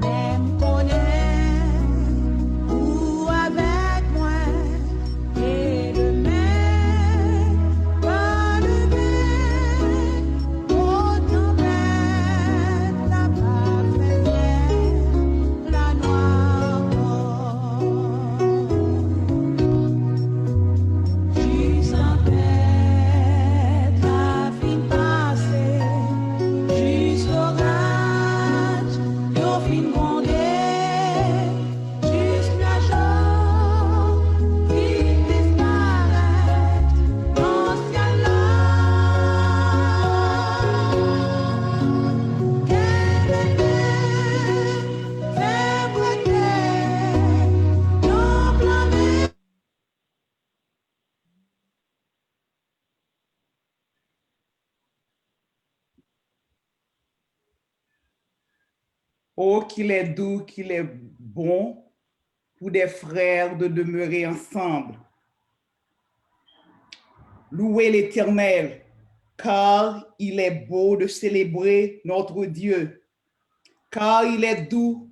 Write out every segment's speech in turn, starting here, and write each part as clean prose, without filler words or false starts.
Même connaît ou avec moi et le même pas le même au tempête la parfaite la noire juste en tête la fin passée juste orage yo fin gronder juste nuageau qui disparaît dans le ciel là quel était fait brûler nos planètes. Oh, qu'il est doux, qu'il est bon pour des frères de demeurer ensemble. Louez l'Éternel, car il est beau de célébrer notre Dieu, car il est doux,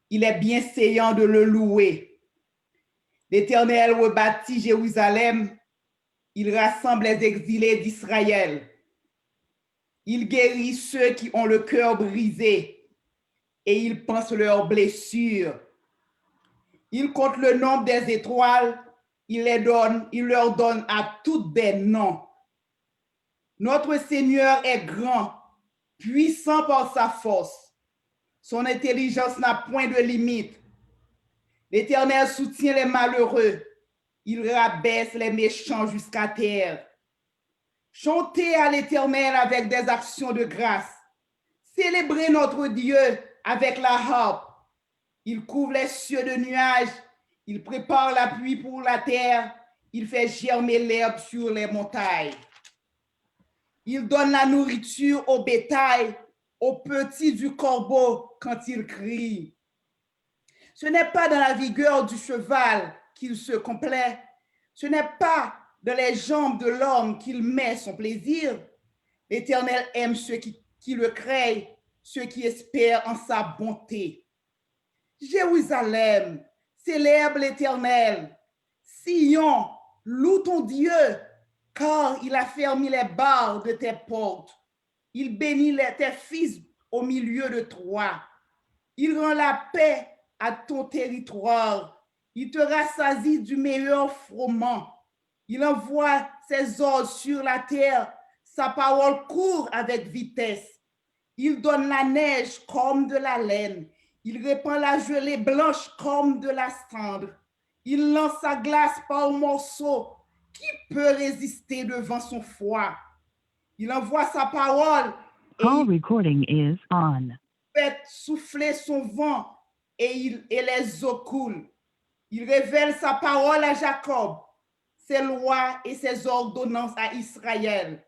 il est bienséant de le louer. L'Éternel rebâtit Jérusalem, il rassemble les exilés d'Israël. Il guérit ceux qui ont le cœur brisé et il pense leurs blessures. Il compte le nombre des étoiles, il leur donne à toutes des noms. Notre Seigneur est grand, puissant par sa force. Son intelligence n'a point de limite. L'Éternel soutient les malheureux. Il rabaisse les méchants jusqu'à terre. Chantez à l'Éternel avec des actions de grâce. Célébrez notre Dieu avec la harpe. Il couvre les cieux de nuages. Il prépare la pluie pour la terre. Il fait germer l'herbe sur les montagnes. Il donne la nourriture au bétail, aux petits du corbeau quand il crie. Ce n'est pas dans la vigueur du cheval qu'il se complaît. Ce n'est pas dans les jambes de l'homme qu'il met son plaisir. L'Éternel aime ceux qui le craignent, ceux qui espèrent en sa bonté. Jérusalem, célèbre l'Éternel. Sion, loue ton Dieu, car il a fermé les barres de tes portes. Il bénit tes fils au milieu de toi. Il rend la paix à ton territoire. Il te rassasie du meilleur froment. Il envoie ses ordres sur la terre. Sa parole court avec vitesse. Il donne la neige comme de la laine. Il répand la gelée blanche comme de la cendre. Il lance sa glace par morceaux. Qui peut résister devant son froid? Il envoie sa parole et Call recording is on. fait souffler son vent et les eaux coulent. Il révèle sa parole à Jacob, ses lois et ses ordonnances à Israël.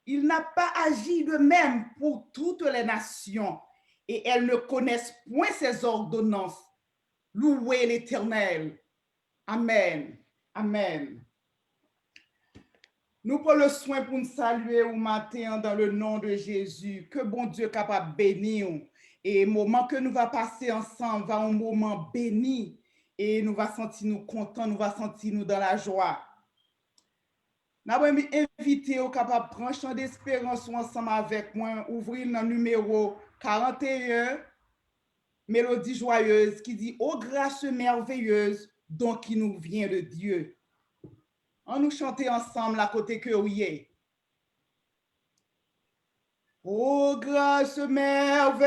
Il n'a pas agi de même pour toutes les nations et elles ne connaissent point ses ordonnances. Louez l'Éternel. Amen. Amen. Nous prenons le soin pour nous saluer au matin dans le nom de Jésus. Que bon Dieu capable de bénir. Et le moment que nous va passer ensemble va un moment béni. Et nous va sentir nous contents, nous va sentir nous dans la joie. Nous avons invité au capable de prendre chant d'espérance ensemble avec moi, ouvrir le numéro 41, Mélodie joyeuse, qui dit « Ô grâce merveilleuse, don qui nous vient de Dieu ». On nous chanter ensemble à côté que oui. Ô grâce merveilleuse,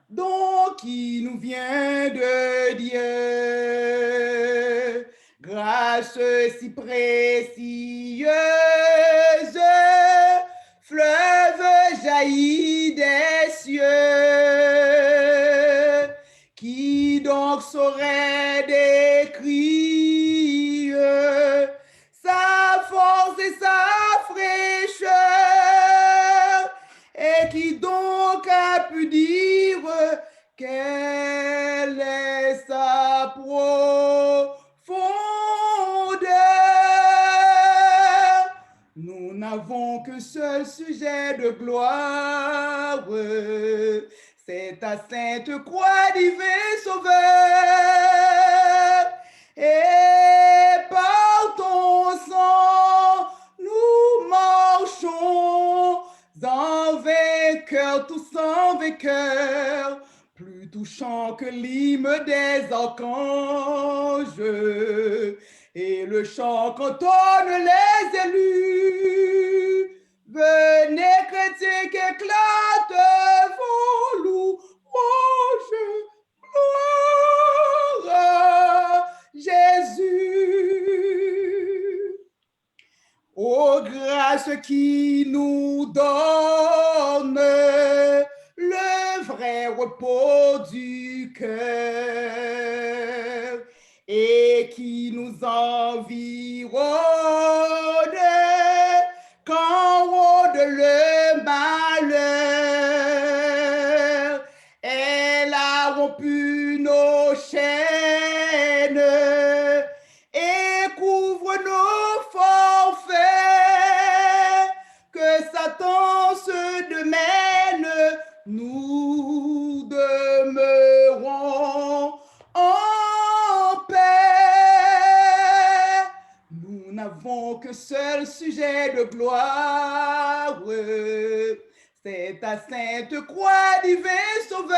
don qui nous vient de Dieu, grâce si précieuse, fleuve jaillit des cieux, qui donc saurait décrire sa force et sa fraîcheur, et qui donc a pu dire quelle est sa profondeur. Nous n'avons que seul sujet de gloire, C'est ta sainte croix, divin sauveur, et par ton sang, nous marchons en vainqueur, tous en vainqueur, plus touchant que l'hymne des archanges, et le chant qu'entonnent les élus. Venez, chrétiens, qu'éclate vos louanges, gloire à Jésus. Ô grâce qui nous donne le vrai repos du cœur et qui nous environne quand rôde le malheur. Elle a rompu nos chaînes et couvre nos forfaits, que Satan se démène, nous demeurons en paix. Nous n'avons qu'un seul sujet de gloire, c'est ta sainte croix, divin sauveur,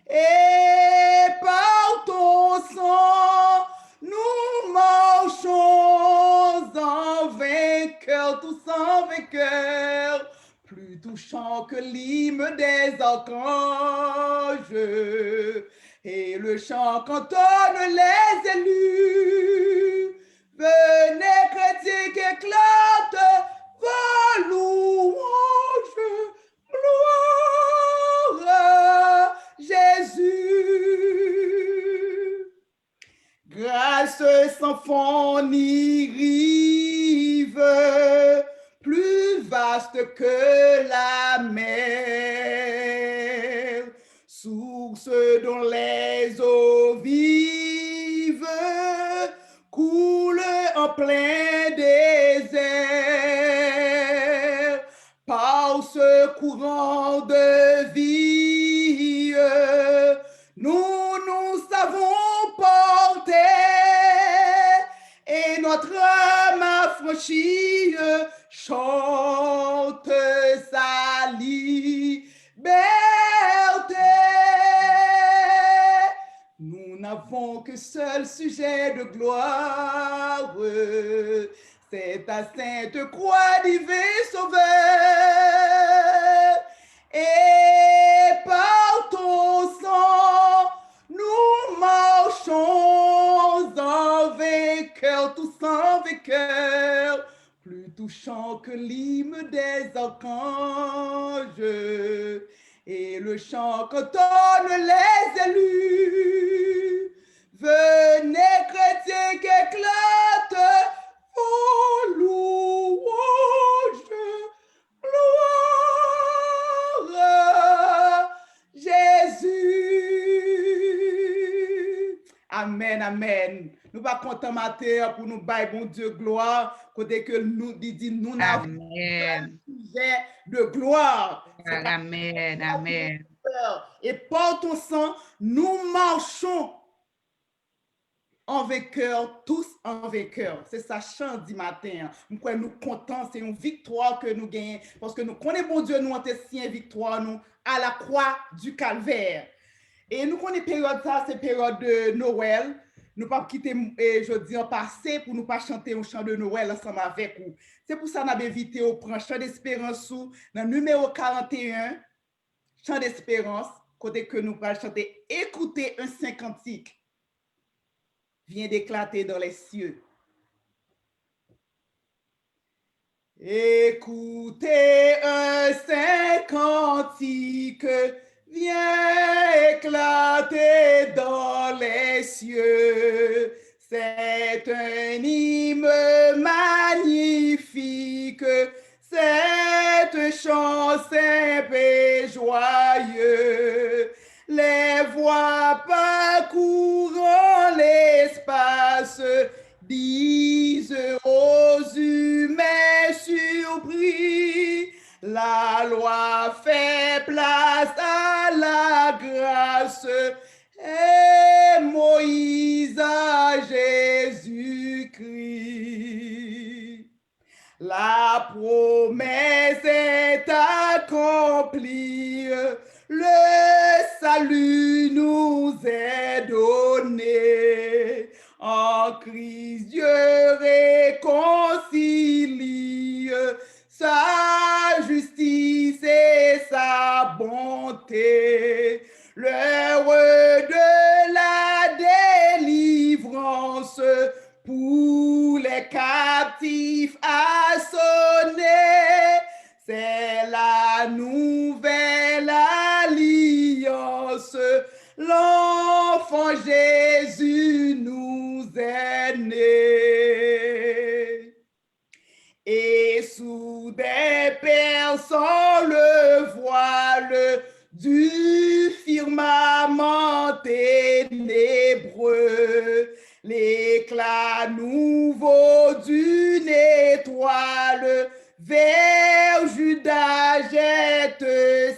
et par ton sang, nous marchons en vainqueur, tous en vainqueur, plus touchant que l'hymne des archanges et le chant qu'entonnent les élus. Venez, chrétiens, qu'éclate vos louanges, gloire à Jésus. Grâce sans fond ni rive, plus vaste que la mer, source dont les eaux vives coulent en plein désert. Par ce courant de vie, nous nous savons porter et notre âme affranchie chante sa liberté. Nous n'avons que seul sujet de gloire, c'est ta sainte croix, divin sauveur, et par ton sang, nous marchons en vainqueur, tous en vainqueur, plus touchant que l'hymne des archanges et le chant qu'entonnent les élus. Venez, chrétiens, qu'éclate vos louanges, gloire à Jésus. Amen, amen. Nous pas contents matin pour nous bailler bon Dieu gloire, côté que nous dit nous n'avons Amen. sujet de gloire. Amen. Amen. Et par ton sang, nous marchons en vainqueur, tous en vainqueur. C'est ça, chant du matin. Nous contents, c'est une victoire que nous gagnons. Parce que nous connaissons, bon Dieu, nous avons une victoire, nous, à la croix du calvaire. Et nous connaissons période ça, c'est période de Noël. Nous ne pas quitter jeudi en passé pour nous pas chanter un chant de Noël ensemble avec vous. C'est pour ça que nous avons invité au prend chant d'espérance dans le numéro 41, chant d'espérance, côté que nous allons chanter, écoutez un saint cantique vient d'éclater dans les cieux. Écoutez un saint cantique vient éclater dans les cieux. C'est un hymne magnifique, c'est un chant simple et joyeux. Les voix parcourant l'espace disent aux humains surpris La loi fait place à la grâce et Moïse à Jésus-Christ. La promesse est accomplie, le salut nous est donné. En Christ, Dieu réconcilie sa justice et sa bonté. L'heure de la délivrance pour les captifs a sonné. C'est la nouvelle alliance. L'enfant Jésus nous est né. Et sous des perçants le voile du firmament ténébreux, l'éclat nouveau d'une étoile vers Judas jette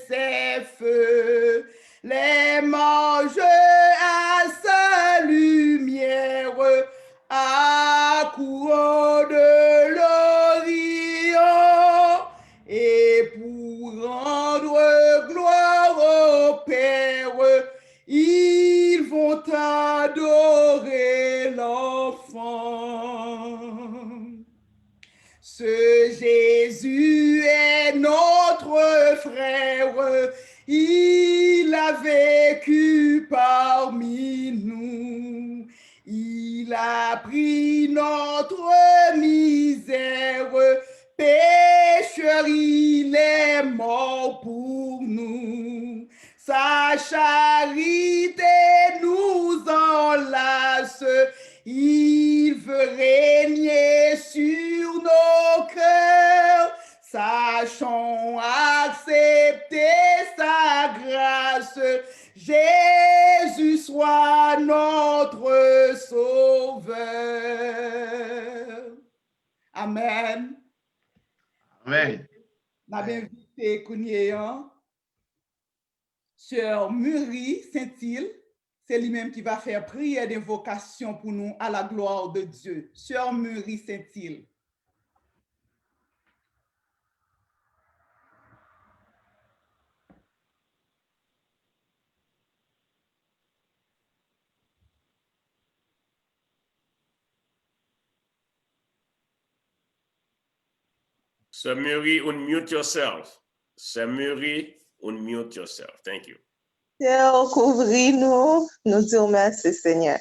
ses feux. Les manges à sa lumière accourant de l'Orient, et pour rendre gloire au Père, ils vont adorer l'enfant. Ce Jésus est notre frère, il a vécu parmi nous. Il a pris notre misère, pécheur, il est mort pour nous. Sa charité nous enlace, il veut régner sur nos cœurs. Sachons accepter sa grâce. Jésus soit notre sauveur. Amen. Amen. M'avait invité Kounyeyan, Sœur Muri Saint-Il. C'est lui-même qui va faire prière d'invocation pour nous à la gloire de Dieu. Sœur Muri Saint-Il. Sir Murray, unmute yourself. Sir Murray, unmute yourself. Thank you. Seigneur, couvris-nous, nous disons merci, Seigneur.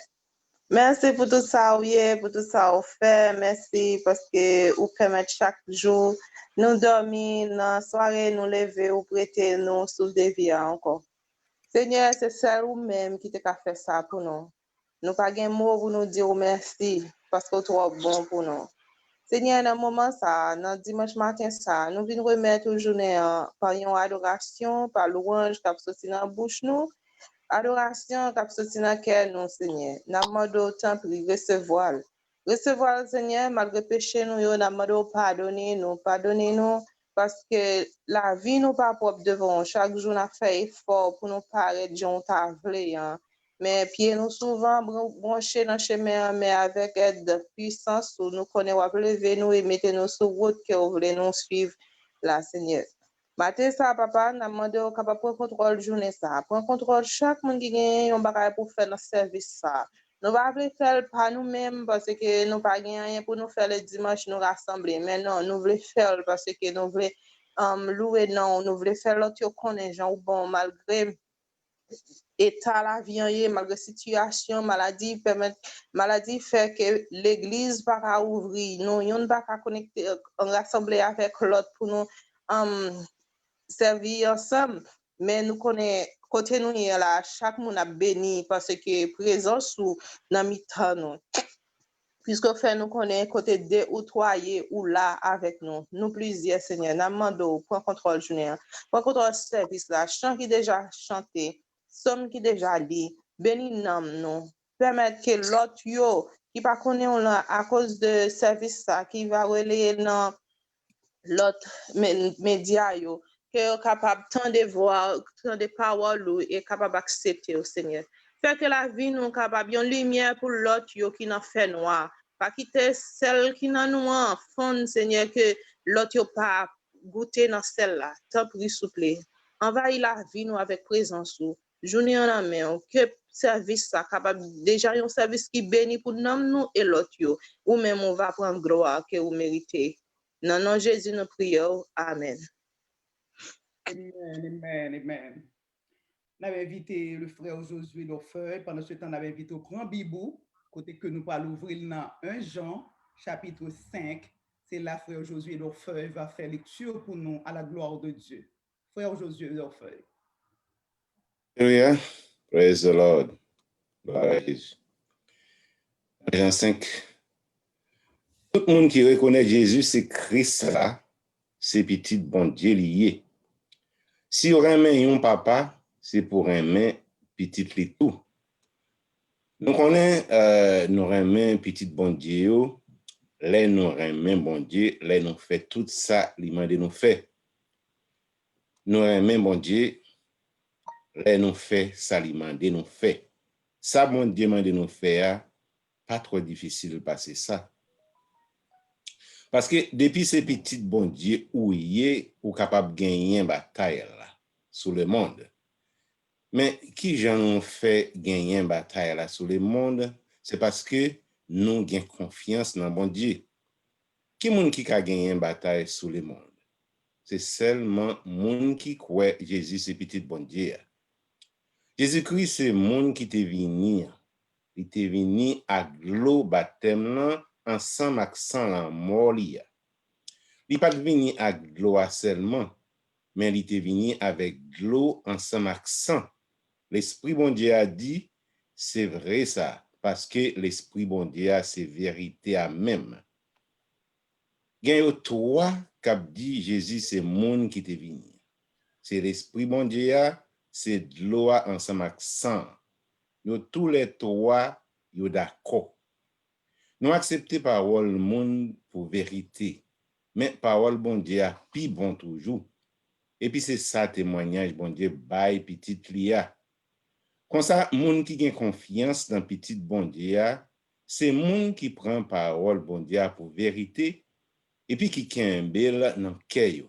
Merci pour tout ça, oui, pour tout ça, vous fait. Merci parce que vous permettez chaque jour nous dormir, dans la soirée, nous lever, ou prêter nous sous des vies encore. Seigneur, c'est seul vous-même qui t'a fait ça pour nous. Nous pas de mots pour nous dire merci parce que tu es bon pour nous. Seigneur, dans le moment ça, dans dimanche matin ça, nous venons remettre une journée par une adoration, par louange qui a sorti dans la bouche nous, adoration qui a sorti dans le cœur nous, Seigneur. Nous demandons au temple de recevoir. Recevoir, Seigneur, malgré péché nous, nous demandons pardonnez-nous, parce que la vie nous pas propre devant. Chaque jour, nous fait effort pour nous paraître, Jean t'a voulu, mais pieds nous souvent branchés dans le chemin, mais avec aide de puissance, nous connaissons, lever nous et mettez nous sur route que vous voulez nous suivre, la Seigneur. Matin ça, papa, nous demandons capable prendre contrôle journée ça, prendre contrôle chaque monde qui gagne un bagage pour faire notre service ça. Nous va pas faire par nous-mêmes parce que nous pas rien pour nous faire le dimanche nous rassembler, mais non, nous voulons faire parce que nous voulons louer non, nous voulons faire l'autre connaît gens bon malgré état la vie malgré situation maladie fait que l'église pas à ouvrir nous on pas à connecter rassembler avec l'autre pour nous servir ensemble mais nous connaît côté nous là chaque monde a béni parce que présence ou dans mi-temps nous puisque fait nous connaît côté 2 ou 3 ou là avec nous plusieurs Seigneur nous demandons prend contrôle journée prend contrôle service là chant qui déjà chanté somme qui déjà dit béni nous permettre que l'autre yo qui pas connaît à cause de service ça qui va relayer dans l'autre média yo, que yo capable tant de voir, tant de paroles ou et capable d'accepter au Seigneur. Fait que la vie nous capable une lumière pour l'autre yo qui n'a fait noir. Pas quitter celle qui n'a noir fond Seigneur que l'autre yo pas goûter dans celle-là. Tant pis souple. Envahis la vie nous avec présence ou journée en la main que service ça capable déjà un service qui béni pour nous et l'autre yo ou même on va prendre gloire que vous méritez. Non, non, Jésus, nous prions. Amen. Amen, amen, amen. On avait invité le frère Josué Lofeuille. Pendant ce temps, on avait invité au grand Bibou, côté que nous allons ouvrir dans 1 Jean, chapitre 5. C'est là, frère Josué Lofeuille va faire lecture pour nous à la gloire de Dieu. Frère Josué Lofeuille. Hallelujah. Praise the Lord. Gloire à Jésus. Jean 5. Tout le monde qui reconnaît Jésus, c'est Christ là, c'est petit bon Dieu lié. Si on remet un papa, c'est pour remettre petit li tout. Donc on est nous remet petit bon Dieu, les nous remet bon Dieu, les nous fait tout ça, li mande nous fait. Nous remet bon Dieu, les nous fait ça, li mande nous fait. Ça bon Dieu mande nous fait, pas trop difficile de passer ça. Parce que depuis ces petites bon Dieu où il est ou capable de gagner une bataille là sur le monde. Mais qui j'en fait gagner une bataille là sur le monde, c'est parce que nous avons confiance dans bon Dieu. Qui monde qui a gagné une bataille sur le monde? C'est seulement monde qui croit Jésus c'est petit bon Dieu. Jésus-Christ c'est monde qui t'est venu. Il était venu à l'eau baptême ensemble avec sang la mort li. Il pas venu avec l'eau seulement, mais il était venu avec l'eau ensemble avec sang. L'Esprit bon Dieu a dit, c'est vrai ça, parce que l'Esprit bon Dieu c'est vérité à même. Il y a trois qui dit Jésus c'est monde qui était venu. C'est l'Esprit bon Dieu, c'est de l'eau ensemble avec sang. Yo tous les trois yo d'accord. Nous acceptons parole monde pour vérité, mais parole bon Dieu a pi bon toujours. Et puis c'est ça témoignage bon Dieu bail petit lia. Comme ça monde qui gagne confiance dans petit bon Dieu, c'est monde qui prend parole bon Dieu pour vérité et puis qui kembel dans cœur.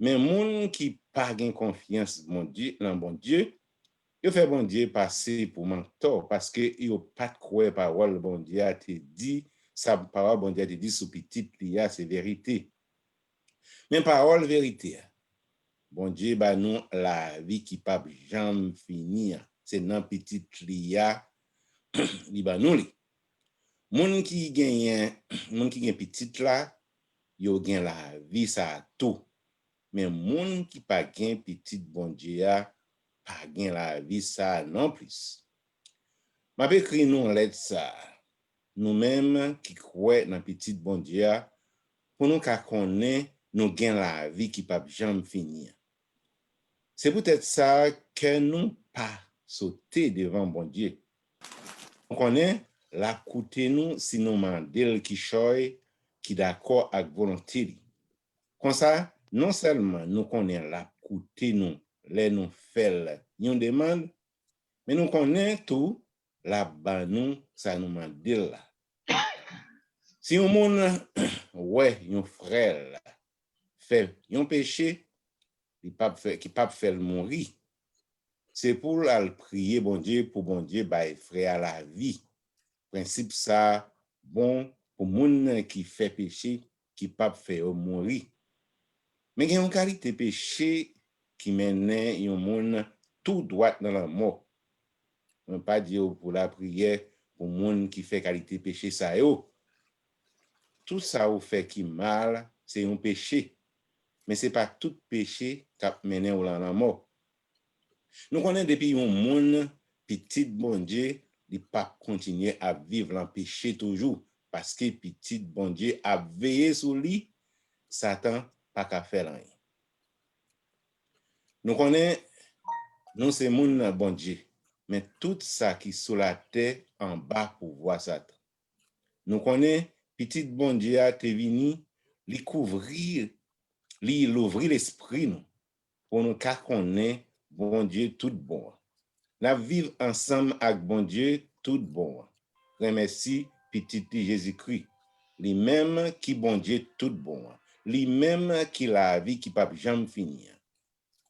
Mais monde qui pas gagne confiance bon Dieu dans bon Dieu, il fait bon Dieu passer pour mentor parce que il pas de croire parole bon Dieu a te dit sa parole bon Dieu a te dit sous petit lia c'est vérité. Mais parole vérité. Bon Dieu ba nous la vie qui pas jamais finir. C'est dans petit lia li ba nous li. Moun qui gagne petit là, yo gagne la vie ça tout. Mais moun qui pas gagne petit bon Dieu pas gagne la vie ça non plus. M'a écrit nous lettre ça. Nous-mêmes qui croyons dans petit bon Dieu pour nous qu'à connaître nous gagne la vie qui pas jamais finir. C'est peut-être ça que nous pas sauter devant bon Dieu. On connaît la coûter nous si nous mandel qui choy qui d'accord avec volonté. Comme ça non seulement nous connaît la coûter nous les nous fait une demande mais nous connaît tout la ba nous ça nous mandel là. Si un monde ouais un frère fait un péché qui pas faire mourir, c'est pour la prier bon Dieu pour bon Dieu bail frère à la vie. Principe ça bon pour monde qui fait péché qui pas faire mourir. Mais il y a une qualité péché qui mène un monde tout droit dans la mort. On pas dire pour la prière pour monde qui fait qualité péché ça yo. Tout ça ou fait qui mal, c'est un péché. Mais c'est pas tout péché qui mène au la mort. Nous connaissons depuis un monde petit bon Dieu, il pas continuer à vivre en péché toujours parce que petit bon Dieu a veillé sur lui, Satan pas qu'à faire rien. Nous connaissons nous c'est monde bon Dieu, mais tout ça qui sur la terre en bas pour voir Satan. Nous connaissons petit bon Dieu a te venu li couvrir, li l'ouvrir l'esprit nous pour nous connaître bon Dieu tout bon. Nous vivre ensemble avec bon Dieu tout bon. Remercie petit Jésus-Christ, lui-même qui bon Dieu tout bon, lui-même qui la vie qui pas jamais finir.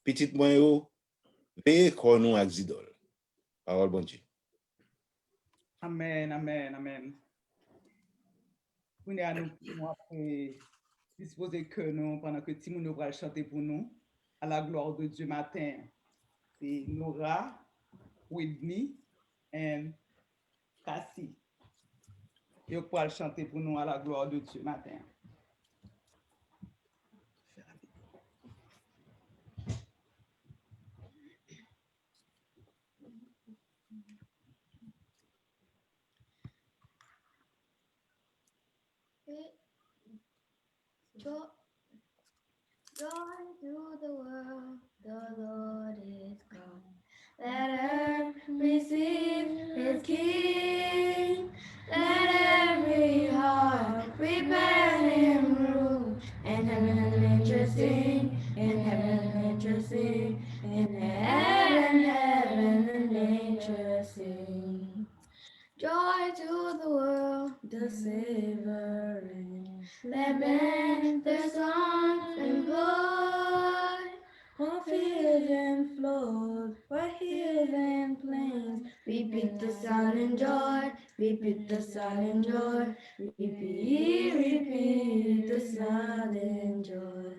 Petit moi yo, veillez qu'on nous avec idole. Parole bon Dieu. Amen, amen, amen. Nous allons après disposer que nous, pendant que Timoun va chanter pour nous, à la gloire de Dieu matin. C'est Nora, Whitney et Cassie. Ils vont chanter pour nous à la gloire de Dieu matin. Joy to the world, the Lord is come. Let earth receive his King. Let every heart prepare him room. And heaven and nature sing, and heaven and nature sing, and heaven and nature sing. Joy to the world, the Savior reigns. Let bend their songs and blood on fields and flood, where hills and plains. Repeat the sound and joy, repeat the sound and joy, repeat the sound and joy.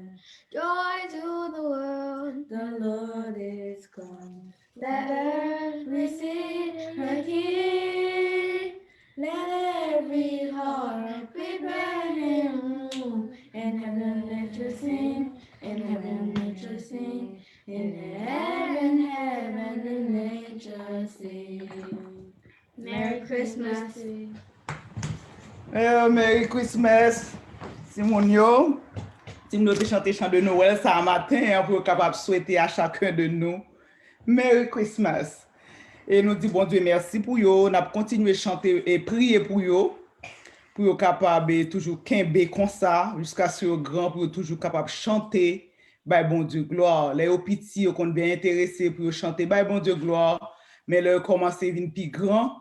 Joy to the world, the Lord is come. Let earth receive her King. Let every heart prepare him room. And heaven and nature sing, and heaven and nature sing, and heaven and nature sing. Merry Christmas. Merry Christmas, Simonio. Si nous avons chanté chant de Noël ça matin, pour être capable de souhaiter à chacun de nous Merry Christmas. Et nous disons bon Dieu merci pour vous. Nous continuer à chanter et prier pour vous capable de toujours kembe comme ça jusqu'à ce que grand pour toujours capable de chanter. Bye bon Dieu gloire. Les petits qu'on bien intéressés pour chanter bye bon Dieu gloire. Mais leur commencer à venir plus grand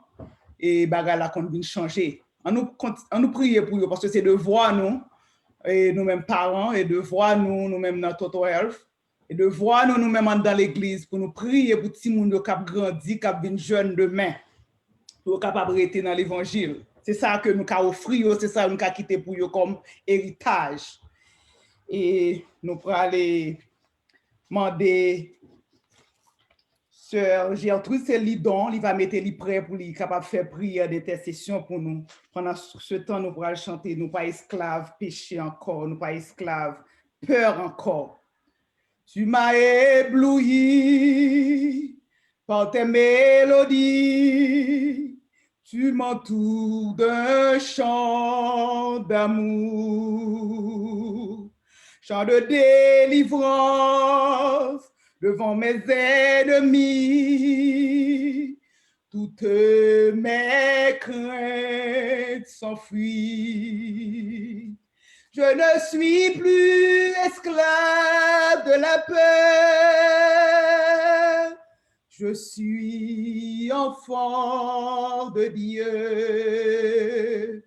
et bagarre là qu'on vient changer. On nous prier pour vous parce que c'est de voir nous et nous-mêmes parents et de voir nous-mêmes dans Total Health et de voir nous-mêmes dans l'église pour nous prier pour tout le monde qui a grandi, qui a vint jeune demain, pour capable rester dans l'évangile. C'est ça que nous avons offert, c'est ça que nous avons quitté pour eux comme héritage. Et nous pourrons aller demander Sœur Gertrude, c'est Lidon, il va mettre les prêts pour lui capable de faire prière d'intercession pour nous. Pendant ce temps, nous pourrons chanter, nous pas esclaves, péché encore, nous pas esclaves, peur encore. Tu m'as ébloui par tes mélodies, tu m'entoures d'un chant d'amour, chant de délivrance devant mes ennemis. Toutes mes craintes s'enfuient. Je ne suis plus esclave de la peur. Je suis enfant de Dieu.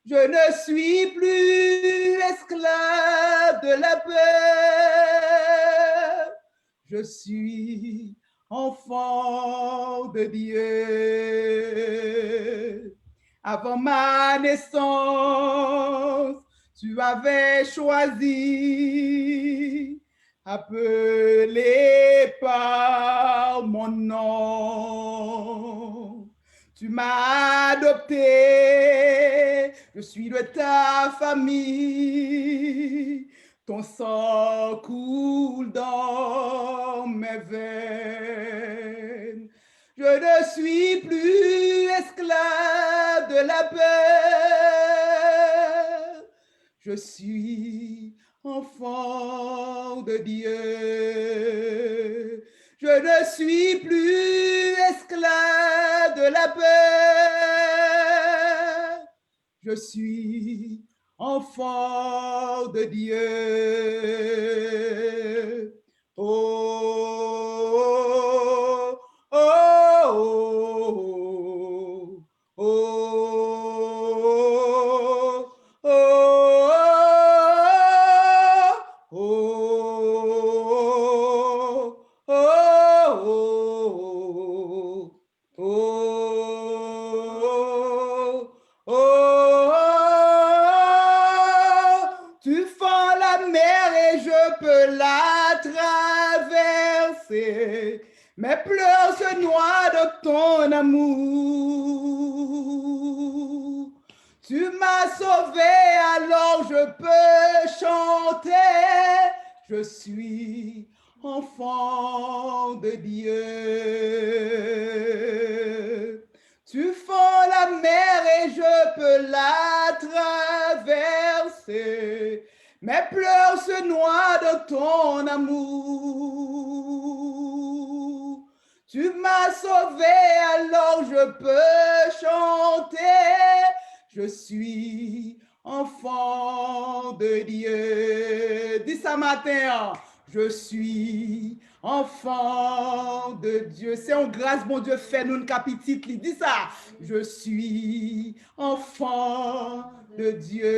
Je ne suis plus esclave de la peur. Je suis enfant de Dieu. Avant ma naissance, tu avais choisi, appelé par mon nom. Tu m'as adopté, je suis de ta famille. Ton sang coule dans mes veines. Je ne suis plus esclave de la peur. Je suis enfant de Dieu. Je ne suis plus esclave de la peur. Je suis enfant de Dieu. Oh, oh, oh, oh, oh, oh, tu fends la mer et je peux la traverser. Mes pleurs se noient dans ton amour. Tu m'as sauvé, alors je peux chanter. Je suis enfant de Dieu. Tu fends la mer et je peux la traverser. Mes pleurs se noient dans ton amour. Tu m'as sauvé, alors je peux chanter. Je suis enfant de Dieu. Dis ça matin. Je suis enfant de Dieu. C'est en grâce, bon Dieu, fais-nous une capitite. Dis ça. Je suis enfant de Dieu.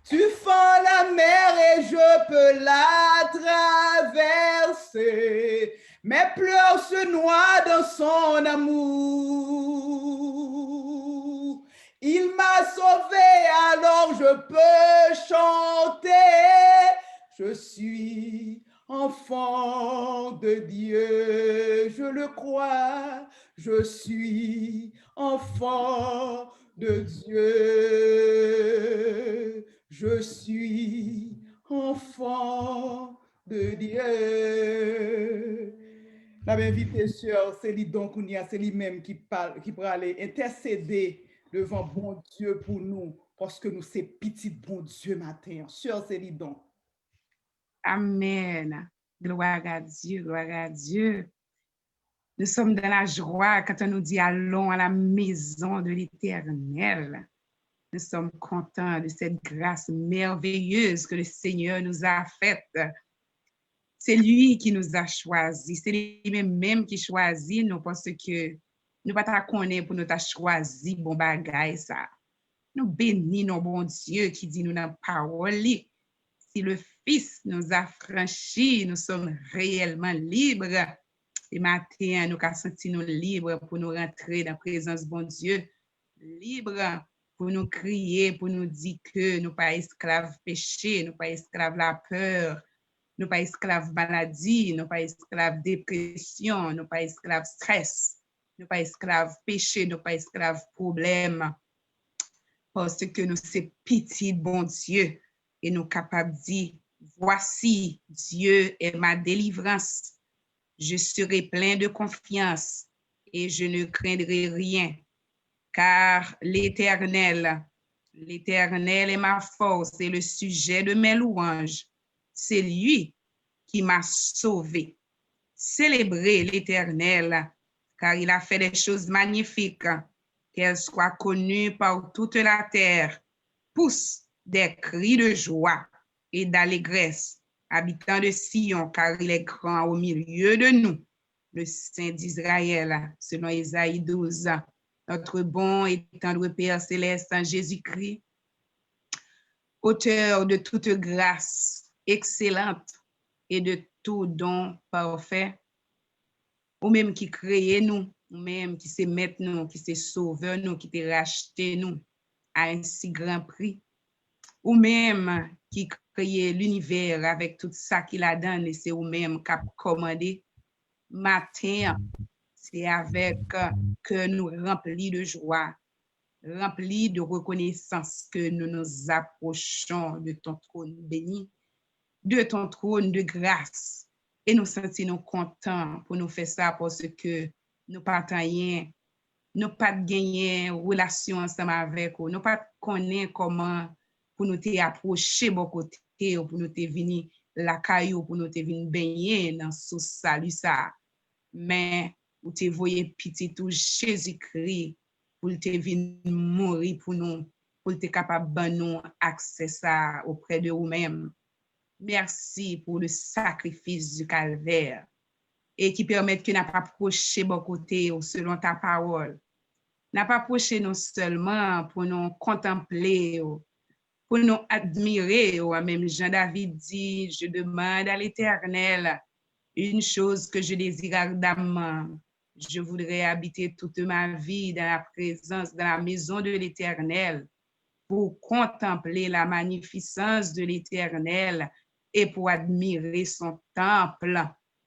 Tu fends la mer et je peux la traverser. Mes pleurs se noient dans son amour. Il m'a sauvé, alors je peux chanter. Je suis enfant de Dieu, je le crois. Je suis enfant de Dieu. Je suis enfant de Dieu. La invité sœur, c'est lui donc c'est lui-même qui parle, qui pourra aller intercéder devant bon Dieu pour nous, parce que nous c'est petit bon Dieu matin. Sœur, c'est lui donc. Amen. Gloire à Dieu, gloire à Dieu. Nous sommes dans la joie quand on nous dit allons à la maison de l'Éternel. Nous sommes contents de cette grâce merveilleuse que le Seigneur nous a faite. C'est lui qui nous a choisis. C'est lui-même qui choisit nous parce que nous ne pas connaître pour nous t'a choisi bon bagay ça. Nous bénissons nos bon Dieu qui dit nous dans la parole. Si le Fils nous a franchis, nous sommes réellement libres. Et matin, nous avons senti nous libres pour nous rentrer dans la présence de bon Dieu. Libres pour nous crier, pour nous dire que nous ne sommes pas esclaves péché, nous ne sommes pas esclaves la peur, nous ne sommes pas esclaves maladie, nous ne sommes pas esclaves dépression, nous ne sommes pas esclaves stress, nous ne sommes pas esclaves péché, nous ne sommes pas esclaves problème. Parce que nous sommes petits bon Dieu et nous sommes capables de dire, voici, Dieu est ma délivrance. Je serai plein de confiance et je ne craindrai rien, car l'Éternel est ma force et le sujet de mes louanges. C'est lui qui m'a sauvé. Célébrez l'Éternel, car il a fait des choses magnifiques, qu'elles soient connues par toute la terre. Pousse des cris de joie et d'allégresse, habitants de Sion, car il est grand au milieu de nous, le Saint d'Israël, selon Ésaïe 12. Notre bon et tendre Père céleste en Jésus-Christ, auteur de toute grâce excellente et de tout don parfait, ou même qui crée nous, ou même qui s'est mettre nous, qui s'est sauvé nous, qui t'est racheté nous à un si grand prix, ou même qui crée l'univers avec tout ça qu'il a donné, c'est ou même qui a commandé. Matin, c'est avec que nous remplis de joie, remplis de reconnaissance que nous nous approchons de ton trône béni, de ton trône de grâce. Et nous sentons contents pour nous faire ça parce que nous pas rien, nous pas gagner relation ensemble avec vous, nous pas connaître comment pour nous t'approcher bon côté ou pour nous te venir la caillou pour nous te venir baigner dans ce salut ça. Mais ou te voyez petit tout Jésus-Christ pour te venir mourir pour nous, pour te capable de nous accès ça auprès de vous-même. Merci pour le sacrifice du calvaire et qui permet que nous pas approcher bon côté selon ta parole. N'a pas approché non seulement pour nous contempler, pour nous admirer. Même Jean-David dit, je demande à l'Éternel une chose que je désire ardemment. Je voudrais habiter toute ma vie dans la présence, dans la maison de l'Éternel, pour contempler la magnificence de l'Éternel et pour admirer son temple,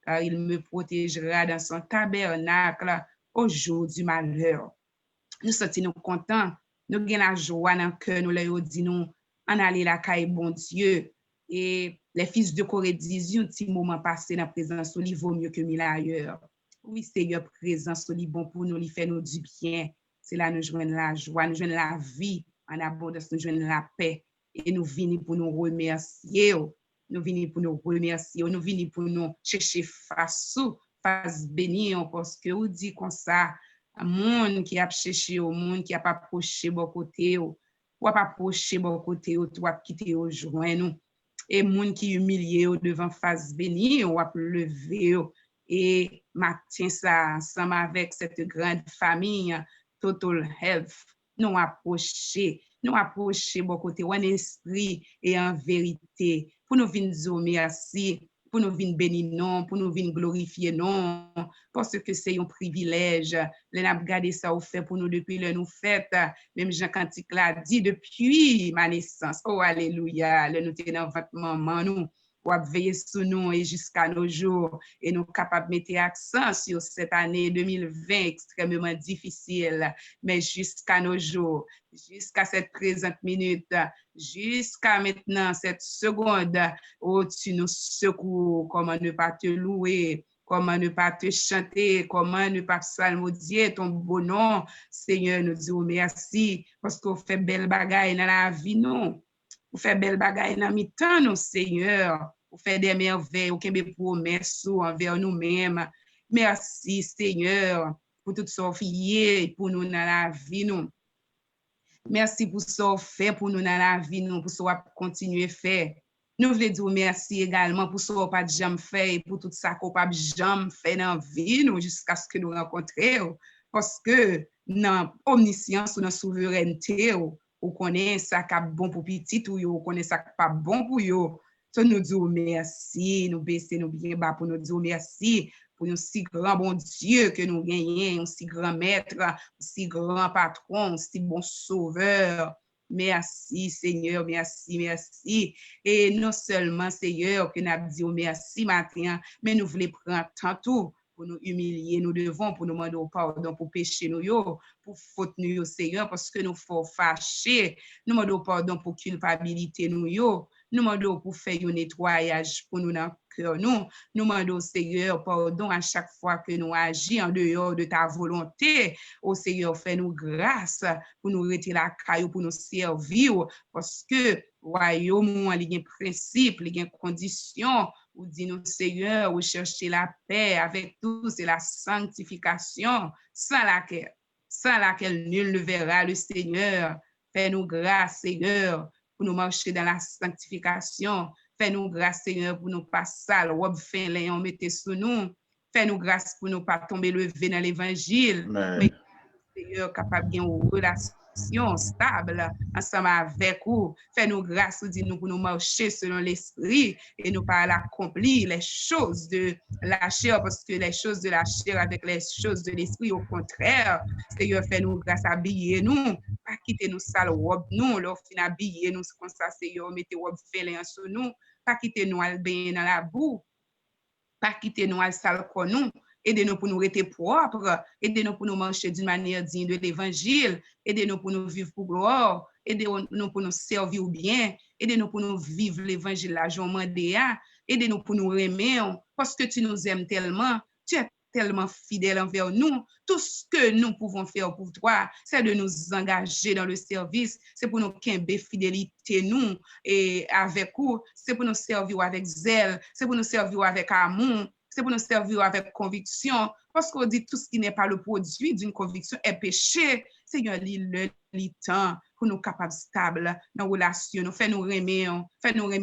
car il me protégera dans son tabernacle au jour du malheur. Nous sommes contents, nous avons la joie dans le cœur, nous leur disons, en aller la caille, bon Dieu. Et les fils de Corée disent, un petit moment passé dans la présence, il vaut mieux que 1000 ailleurs. Oui, Seigneur, présence, il bon pour nous, il fait nous du bien. C'est là nous joignons la joie, nous joignons la vie, en abondance, nous joignons la paix. Et nous venons pour nous remercier. Nous venons pour nous remercier. Nous venons pour nous chercher face bénir, parce que vous dit comme ça, un monde qui a cherché au monde, qui a pas approché bon côté, ou pas approché bon côté, ou toi quitter au joint nous. Et monde qui humilié devant face bénir, ou a lever. Et matin ça, ensemble avec cette grande famille, Total Health, nous approcher bon côté, en esprit et en vérité, pour nous venir dire merci, pour nous venir bénir non, pour nous venir glorifier non, parce que c'est un privilège. Les n'a regardé ça au fait pour nous depuis le nous fait, même Jean Cantique l'a dit depuis ma naissance. Oh alléluia, le nous tenons votre maman nous. Ou veiller sur nous et jusqu'à nos jours, et nous capables de mettre accent sur cette année 2020 extrêmement difficile, mais jusqu'à nos jours, jusqu'à cette présente minute, jusqu'à maintenant, cette seconde où tu nous secours, comment ne pas te louer, comment ne pas te chanter, comment ne pas psalmodier ton beau nom. Seigneur, nous disons merci, parce qu'on fait belle bagaille dans la vie, non. Vous faites belle bagaille dans mi-temps, nous, Seigneur. Vous faites des merveilles, vous avez des promesses envers nous-mêmes. Merci, Seigneur, pour tout ça fait pour nous dans la vie, nous. Merci pour ça fait pour nous dans la vie, nous, pour ça continuer à faire. Nous voulons dire merci également pour ça pas jamais fait, pour tout ça qu'on pas jamais fait dans la vie, nous, jusqu'à ce que nous rencontrions. Parce que dans omniscience ou dans souveraineté, ou connaît ça qui est bon pour petit ou yo connaît ça qui pas bon pour yo. So nous disons merci, nous baisser nous bien bas pour nous dire merci pour un si grand bon Dieu que nous gagnons, un si grand maître, un si grand patron, un si bon sauveur. Merci Seigneur, merci, merci. Et non seulement Seigneur que nous avons dit merci matin, mais nous voulons prendre tant tout pour nous humilier, nous devons, pour nous demander pardon pour pécher nous, pour faute nous, Seigneur, parce que nous faut fâcher, nous demandons pardon pour culpabilité nous, nous demandons pour faire un nettoyage pour nous dans le cœur, nous demandons, Seigneur, pardon à chaque fois que nous agissons en dehors de ta volonté, au Seigneur, fais-nous grâce pour nous retirer la caillou, pour nous servir, parce que royaume, il y a un principe, il y a une condition, ou dit nous, Seigneur, ou chercher la paix avec tous, c'est la sanctification, sans laquelle nul ne verra le Seigneur. Fais-nous grâce, Seigneur, pour nous marcher dans la sanctification. Fais-nous grâce, Seigneur, pour nous pas sale, robe fin, on mette sur nous. Fais-nous grâce pour nous pas tomber levé dans l'évangile. Mais, Seigneur, capable de une relation stable ensemble avec vous. Fais-nous grâce, dis-nous, pour nous marcher selon l'esprit et nous pas accomplir les choses de la chair, parce que les choses de la chair avec les choses de l'esprit, au contraire, Seigneur, fais-nous grâce, habiller nous, pas quitter nous sale robe nous, leur fin habiller nous comme ça, Seigneur, mettez robe félin sur nous, pas quitter nous al baigner dans la boue, pas quitter nous al sale con nous. Aidez-nous pour nous rester propres, aidez-nous pour nous marcher d'une manière digne de l'évangile, aidez-nous pour nous vivre pour gloire, aidez-nous pour nous servir bien, aidez-nous pour nous vivre l'évangile la journée, aidez-nous pour nous aimer, parce que tu nous aimes tellement, tu es tellement fidèle envers nous. Tout ce que nous pouvons faire pour toi, c'est de nous engager dans le service, c'est pour nous qu'aimer fidélité nous et avec vous, c'est pour nous servir avec zèle, c'est pour nous servir avec amour, c'est pour nous servir avec conviction, parce qu'on dit tout ce qui n'est pas le produit d'une conviction est péché. Seigneur, li temps pour nous capables stable dans relation, nous fait nous aimer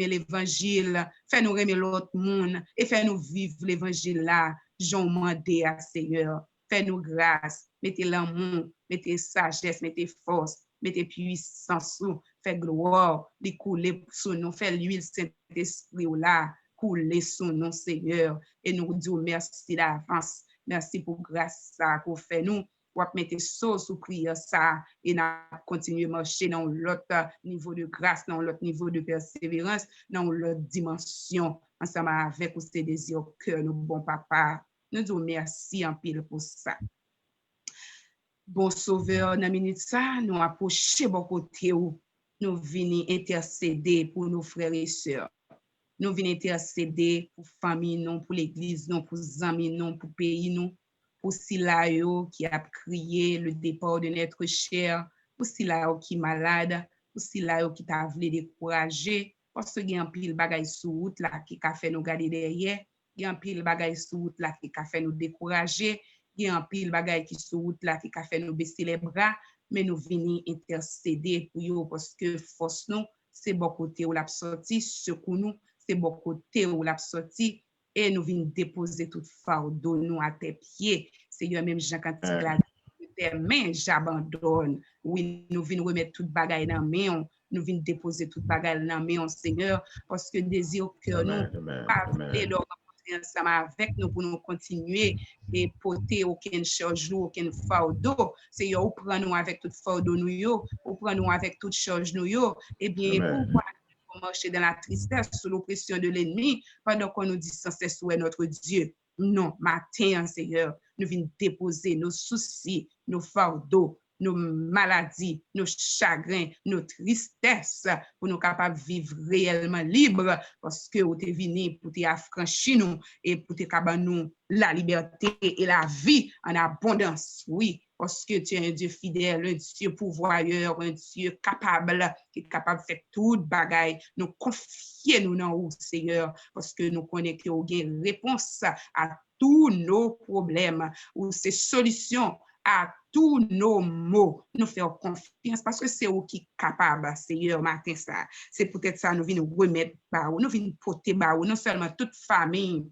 l'évangile, fait nous aimer l'autre monde et fait nous vivre l'évangile là, j'en demandé à Seigneur, fait nous grâce, mettez l'amour, mettez sagesse, mettez force, mettez puissance, fait gloire, les couler sur nous, fait l'huile Saint-Esprit là, couler sur nous, Seigneur, et nous disons merci d'avance, merci pour grâce ça qu'on fait nous. Ou mettre sauce sous prière ça et n'a continuer à marcher dans l'autre niveau de grâce, dans l'autre niveau de persévérance, dans l'autre dimension, ensemble avec ces désirs que nous, bon papa, nous disons merci en pile pour ça. Bon sauveur, dans la minute ça, nous approchons bon côté où nous venons intercéder pour nos frères et sœurs. Nous venons intercéder pour famille, non, pour l'église, non, pour amis, non, pour pays, non. Pour Silayo qui a crié le départ de notre cher, pour Silayo qui est malade, pour Silayo qui t'a voulu décourager, parce qu'il y a un pile bagay sous route là qui a fait nous garder derrière, il y a un pile bagay sous route là qui a fait nous décourager, il y a un pile bagay qui sous route là qui a fait nous baisser les bras, mais nous venons intercéder pour eux parce que force nous, c'est bon côté où l'a sorti, secours nous, c'est bon côté où l'a sorti. Et nous venons déposer tout fardeau nous à tes pieds. Seigneur, même Jean quand il a dit, tes mains, j'abandonne. Oui, nous venons remettre toute bagaille dans mes mains. Nous venons déposer toute bagaille dans mes mains, Seigneur, parce que désir que nous pas voulons le rencontrer ensemble avec nous pour nous continuer et porter aucun charge, aucun fardeau. Seigneur, ou prends nous avec tout fardeau nous, ou prends nous avec toute charge nous, et bien, pourquoi marcher dans la tristesse, sous l'oppression de l'ennemi, pendant qu'on nous dit sans cesse où est notre Dieu. Non, matin, Seigneur, nous venons déposer nos soucis, nos fardeaux, nos maladies, nos chagrins, nos tristesses, pour nous capables de vivre réellement libres, parce que vous êtes venu pour t'affranchir nous et pour te capables nous la liberté et la vie en abondance. Oui, parce que tu es un Dieu fidèle, un Dieu pourvoyeur, un Dieu capable, qui est capable de faire toute bagaille. Nous confions nous dans vous, Seigneur, parce que nous connaissons que vous avez une réponse à tous nos problèmes, ou ces solutions à tous nos maux. Nous faisons confiance parce que c'est vous qui est capable, Seigneur, matin ça. C'est peut-être ça, nous venons remettre, nous venons porter, non seulement toute famille,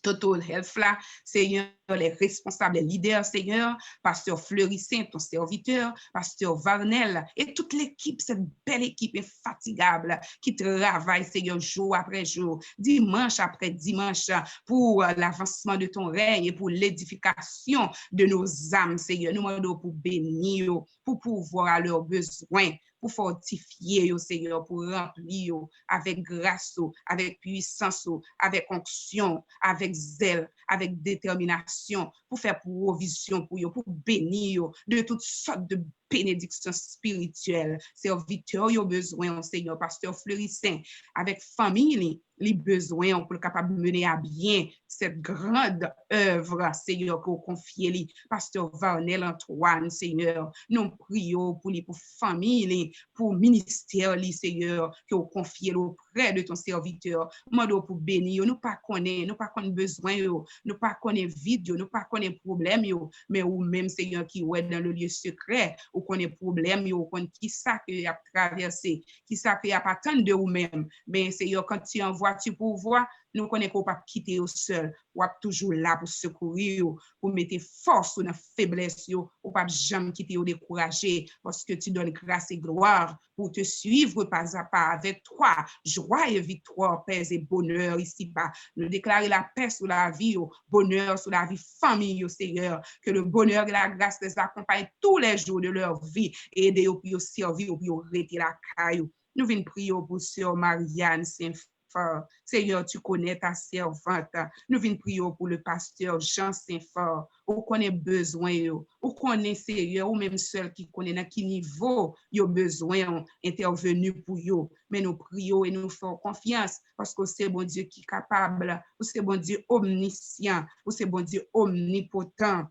Total Health là, Seigneur, les responsables, les leaders, Seigneur, Pasteur Fleurissin, ton serviteur, Pasteur Varnel, et toute l'équipe, cette belle équipe infatigable qui travaille, Seigneur, jour après jour, dimanche après dimanche, pour l'avancement de ton règne et pour l'édification de nos âmes, Seigneur. Nous demandons pour bénir, pour pouvoir à leurs besoins, pour fortifier, Seigneur, pour remplir avec grâce, avec puissance, avec onction, avec zèle, avec détermination, pour faire provision pour eux, pour bénir de toutes sortes de bénédictions spirituelles. Serviteurs, ils ont besoin, Seigneur, Pasteur Fleurissin, avec famille, les besoins pour être capable de mener à bien cette grande œuvre, Seigneur, que vous confiez, Pasteur Varnel Antoine, Seigneur. Nous prions pour les pour famille, pour ministère, Seigneur, que vous confiez auprès de ton serviteur. Nous pour bénir, nous pas connaître besoin, nous pas connaître vide, nous pas connaître problème, mais ou même, Seigneur, qui est dans le lieu secret, ou connaît problème, ou connaît qui ça que a traversé, qui ça que a pas tant de vous-même. Mais Seigneur, quand tu envoies, tu pourvois, nous connaissons qu'on pas quitter au seul, ou toujours là pour secourir, pour mettre force dans la faiblesse, ou pas jamais quitter ou décourager, parce que tu donnes grâce et gloire pour te suivre pas à pas avec toi, joie et victoire, paix et bonheur ici-bas. Nous déclarer la paix sur la vie, bonheur sur la vie famille, Seigneur, que le bonheur et la grâce les accompagnent tous les jours de leur vie, et aider au pour servir, au pour arrêter la caillou. Nous venons prier pour Sœur Marianne Saint-Fort. Seigneur, tu connais ta servante. Nous venons prier pour le pasteur Jean Saint-Fort. Ou connaît besoin, ou connaît Seigneur, ou même seul qui connaît à quel niveau il a besoin intervenu pour eux. Mais nous prions et nous faisons confiance parce que c'est bon Dieu qui est capable, ou c'est bon Dieu omniscient, ou c'est bon Dieu omnipotent.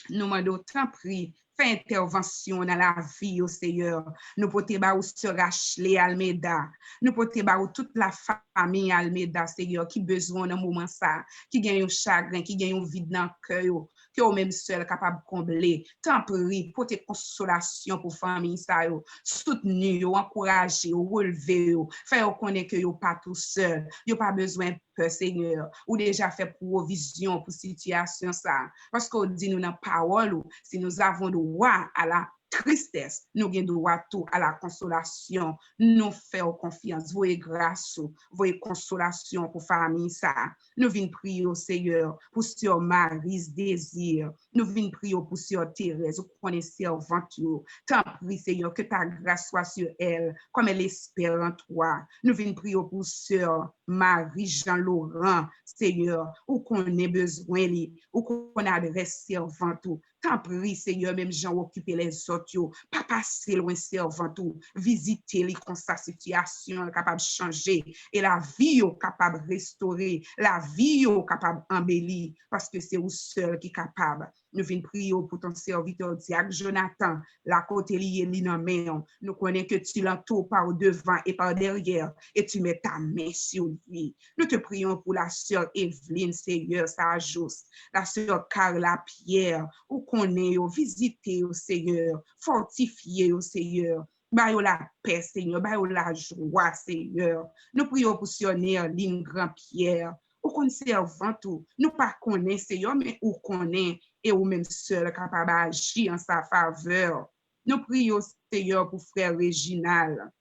Nous demandons tant prix, Fais intervention dans la vie, au Seigneur. Nous pouvons ba ou sœur Ashley Almeida. Nous pouvons ba ou toute la famille Almeida, Seigneur, qui besoin dans moment ça, qui gagne un chagrin, qui gagne un vide dans le cœur, que ou même seul capable de combler. Tant pis, pour tes consolation pour famille ça yo, soutenir yo, encourager yo, relever yo, faire connaître que yo pas tout seul, yo pas besoin peur, Seigneur, ou déjà fait provision pour situation ça. Parce qu'on dit nous dans parole, si nous avons droit à la tristesse, nous avons droit tout à la consolation. Nous faisons confiance, voyez grâce, voyez consolation pour famille ça. Nous venons prier au Seigneur pour Sœur Mary's désir. Nous venons prier pour Sœur Thérèse, pour qu'on est servante. Tant prie, Seigneur, que ta grâce soit sur elle, comme elle espère en toi. Nous venons prier pour Sœur Marie-Jean-Laurent, Seigneur, où qu'on ait besoin, où qu'on adresse servante. Tant prie, Seigneur, même gens occuper les autres, pas passer loin servante, visiter les comme sa situation capable de changer et la vie capable de restaurer, la vie capable d'embellir, parce que c'est vous seul qui est capable. Nous venons prier pour ton serviteur Diac Jonathan, la côté liée l'inamène. Nous connaissons que tu l'entoures par devant et par derrière et tu mets ta main sur lui. Nous te prions pour la sœur Evelyne, Seigneur, sa juste, la sœur Carla Pierre, où qu'on est, visiter au Seigneur, fortifier au Seigneur. Bayo la paix, Seigneur, bayo la joie, Seigneur. Nous prions pour sœur Néerline Grand-Pierre, ou qu'on servant tout. Nous pas connaissons, Seigneur, mais ou connaît et ou même seul capable d'agir en sa faveur. Nous prions, Seigneur, pour frère Réginal,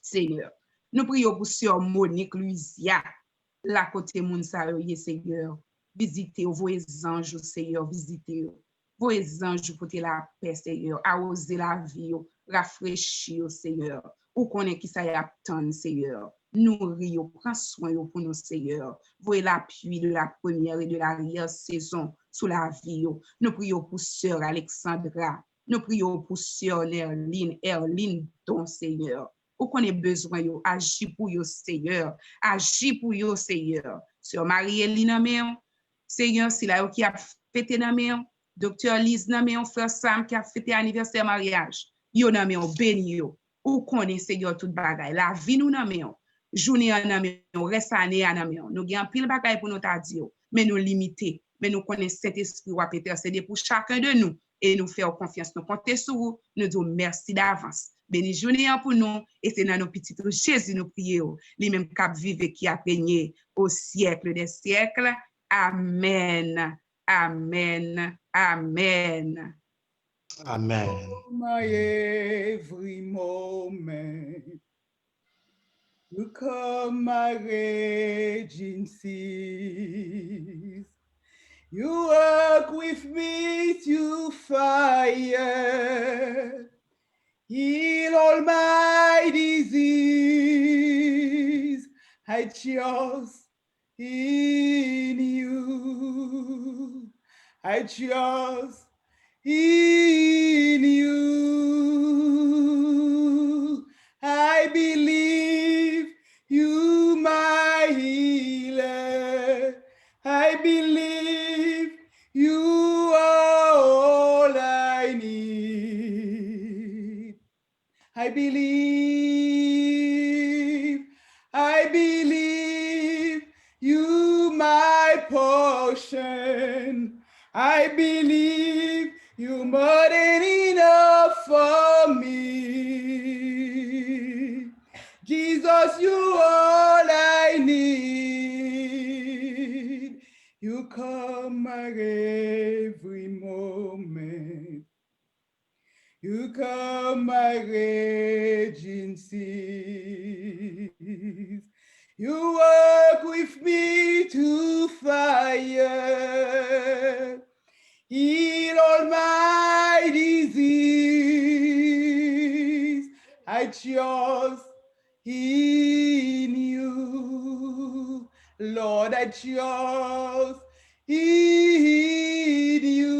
Seigneur. Nous prions pour sœur Monique Louisia, la côté moun sa yo, Seigneur. Visitez vos anges, Seigneur, visitez vos anges pour la paix, Seigneur, arroser la vie, rafraîchir, Seigneur. Ou connaît qui ça y attend, Seigneur. Nourrir, prends soin pour nous, Seigneur. Voyez l'appui de la première et de l'arrière saison sous la vie. Nous prions pour sœur Alexandra. Nous prions pour sœur Erline, ton Seigneur. Ou qu'on ait besoin, agis pour yo, Seigneur. Agis pour yo, Seigneur. Sœur Marie-Eline, Seigneur, c'est là qui a fêté dans mes docteur Lise dans mes frère Sam qui a fêté anniversaire mariage. Yo dans mes béni yo. Ou connaît, Seigneur, toute bagaille. La vie nous dans mes journée en mes reste année en mes nous gagne pile bagaille pour nous ta dire, mais nous limiter, mais nous connaissons cet esprit ou intercéder pour chacun de nous et nous faire confiance, nous compter sur vous, nous disons merci d'avance. Béni journée pour nous et c'est dans nos petits Jésus nous prions, lui même cap vive qui a régné au siècle des siècles. Amen. Amen. Amen. Amen. My every moment, you come my raging seas. You work with me to fire, heal all my disease. I trust in you. I trust in you. I believe you, my healer. I believe you are all I need. I believe you, my portion. I believe you more than enough for me. Jesus, you all I need. You come my every moment. You come my raging seas. You work with me to fire, heal all my disease. I trust in you, Lord. I trust in you.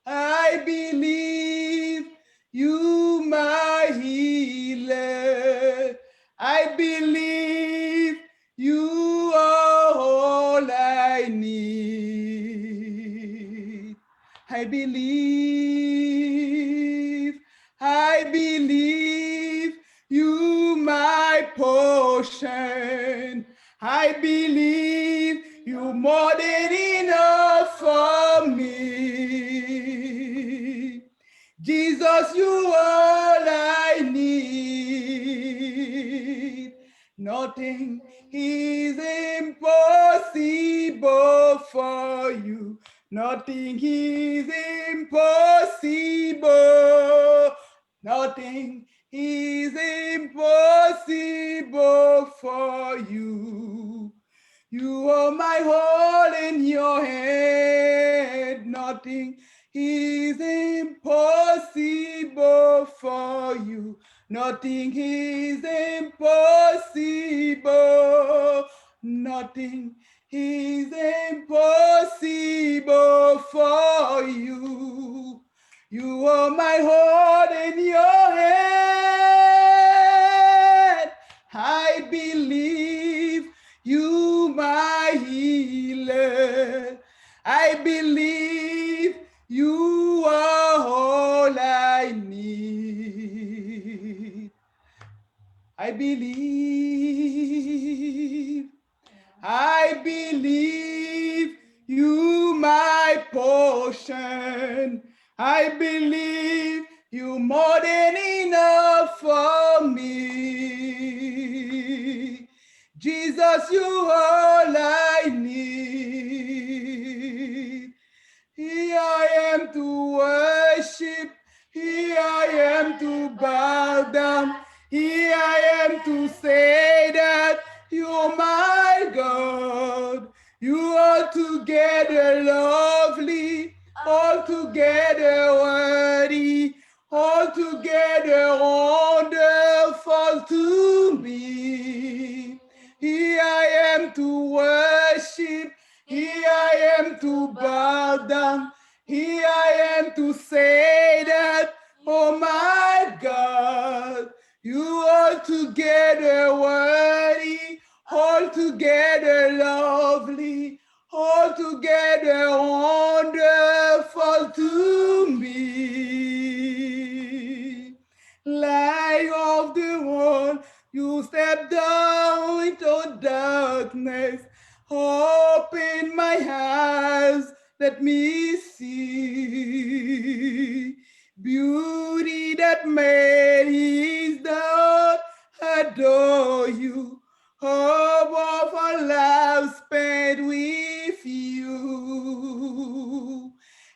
I believe you, my healer. I believe you are all I need. I I believe, you my portion. I believe you more than enough for me. Jesus, you all I need. Nothing is impossible for you. Nothing is impossible. Nothing is impossible for you. You are my all in your hand. Nothing is impossible for you. Nothing is impossible. Nothing is impossible for you. You are my heart in your hand. I believe you my healer. I believe you are all I need. I believe you my portion. I believe you more than enough for me. Jesus, you all I need. Here I am to worship. Here I am to bow down. Here I am to say that you're my God. You are together lovely, altogether worthy, altogether wonderful to me. Here I am to worship. Here I am to bow down. Here I am to say that, oh my God, you are together worthy, altogether lovely, altogether wonderful to me. Light of the world, you step down into darkness. Open my eyes, let me see beauty that made his daughter adore you. Hope of a life spent with you.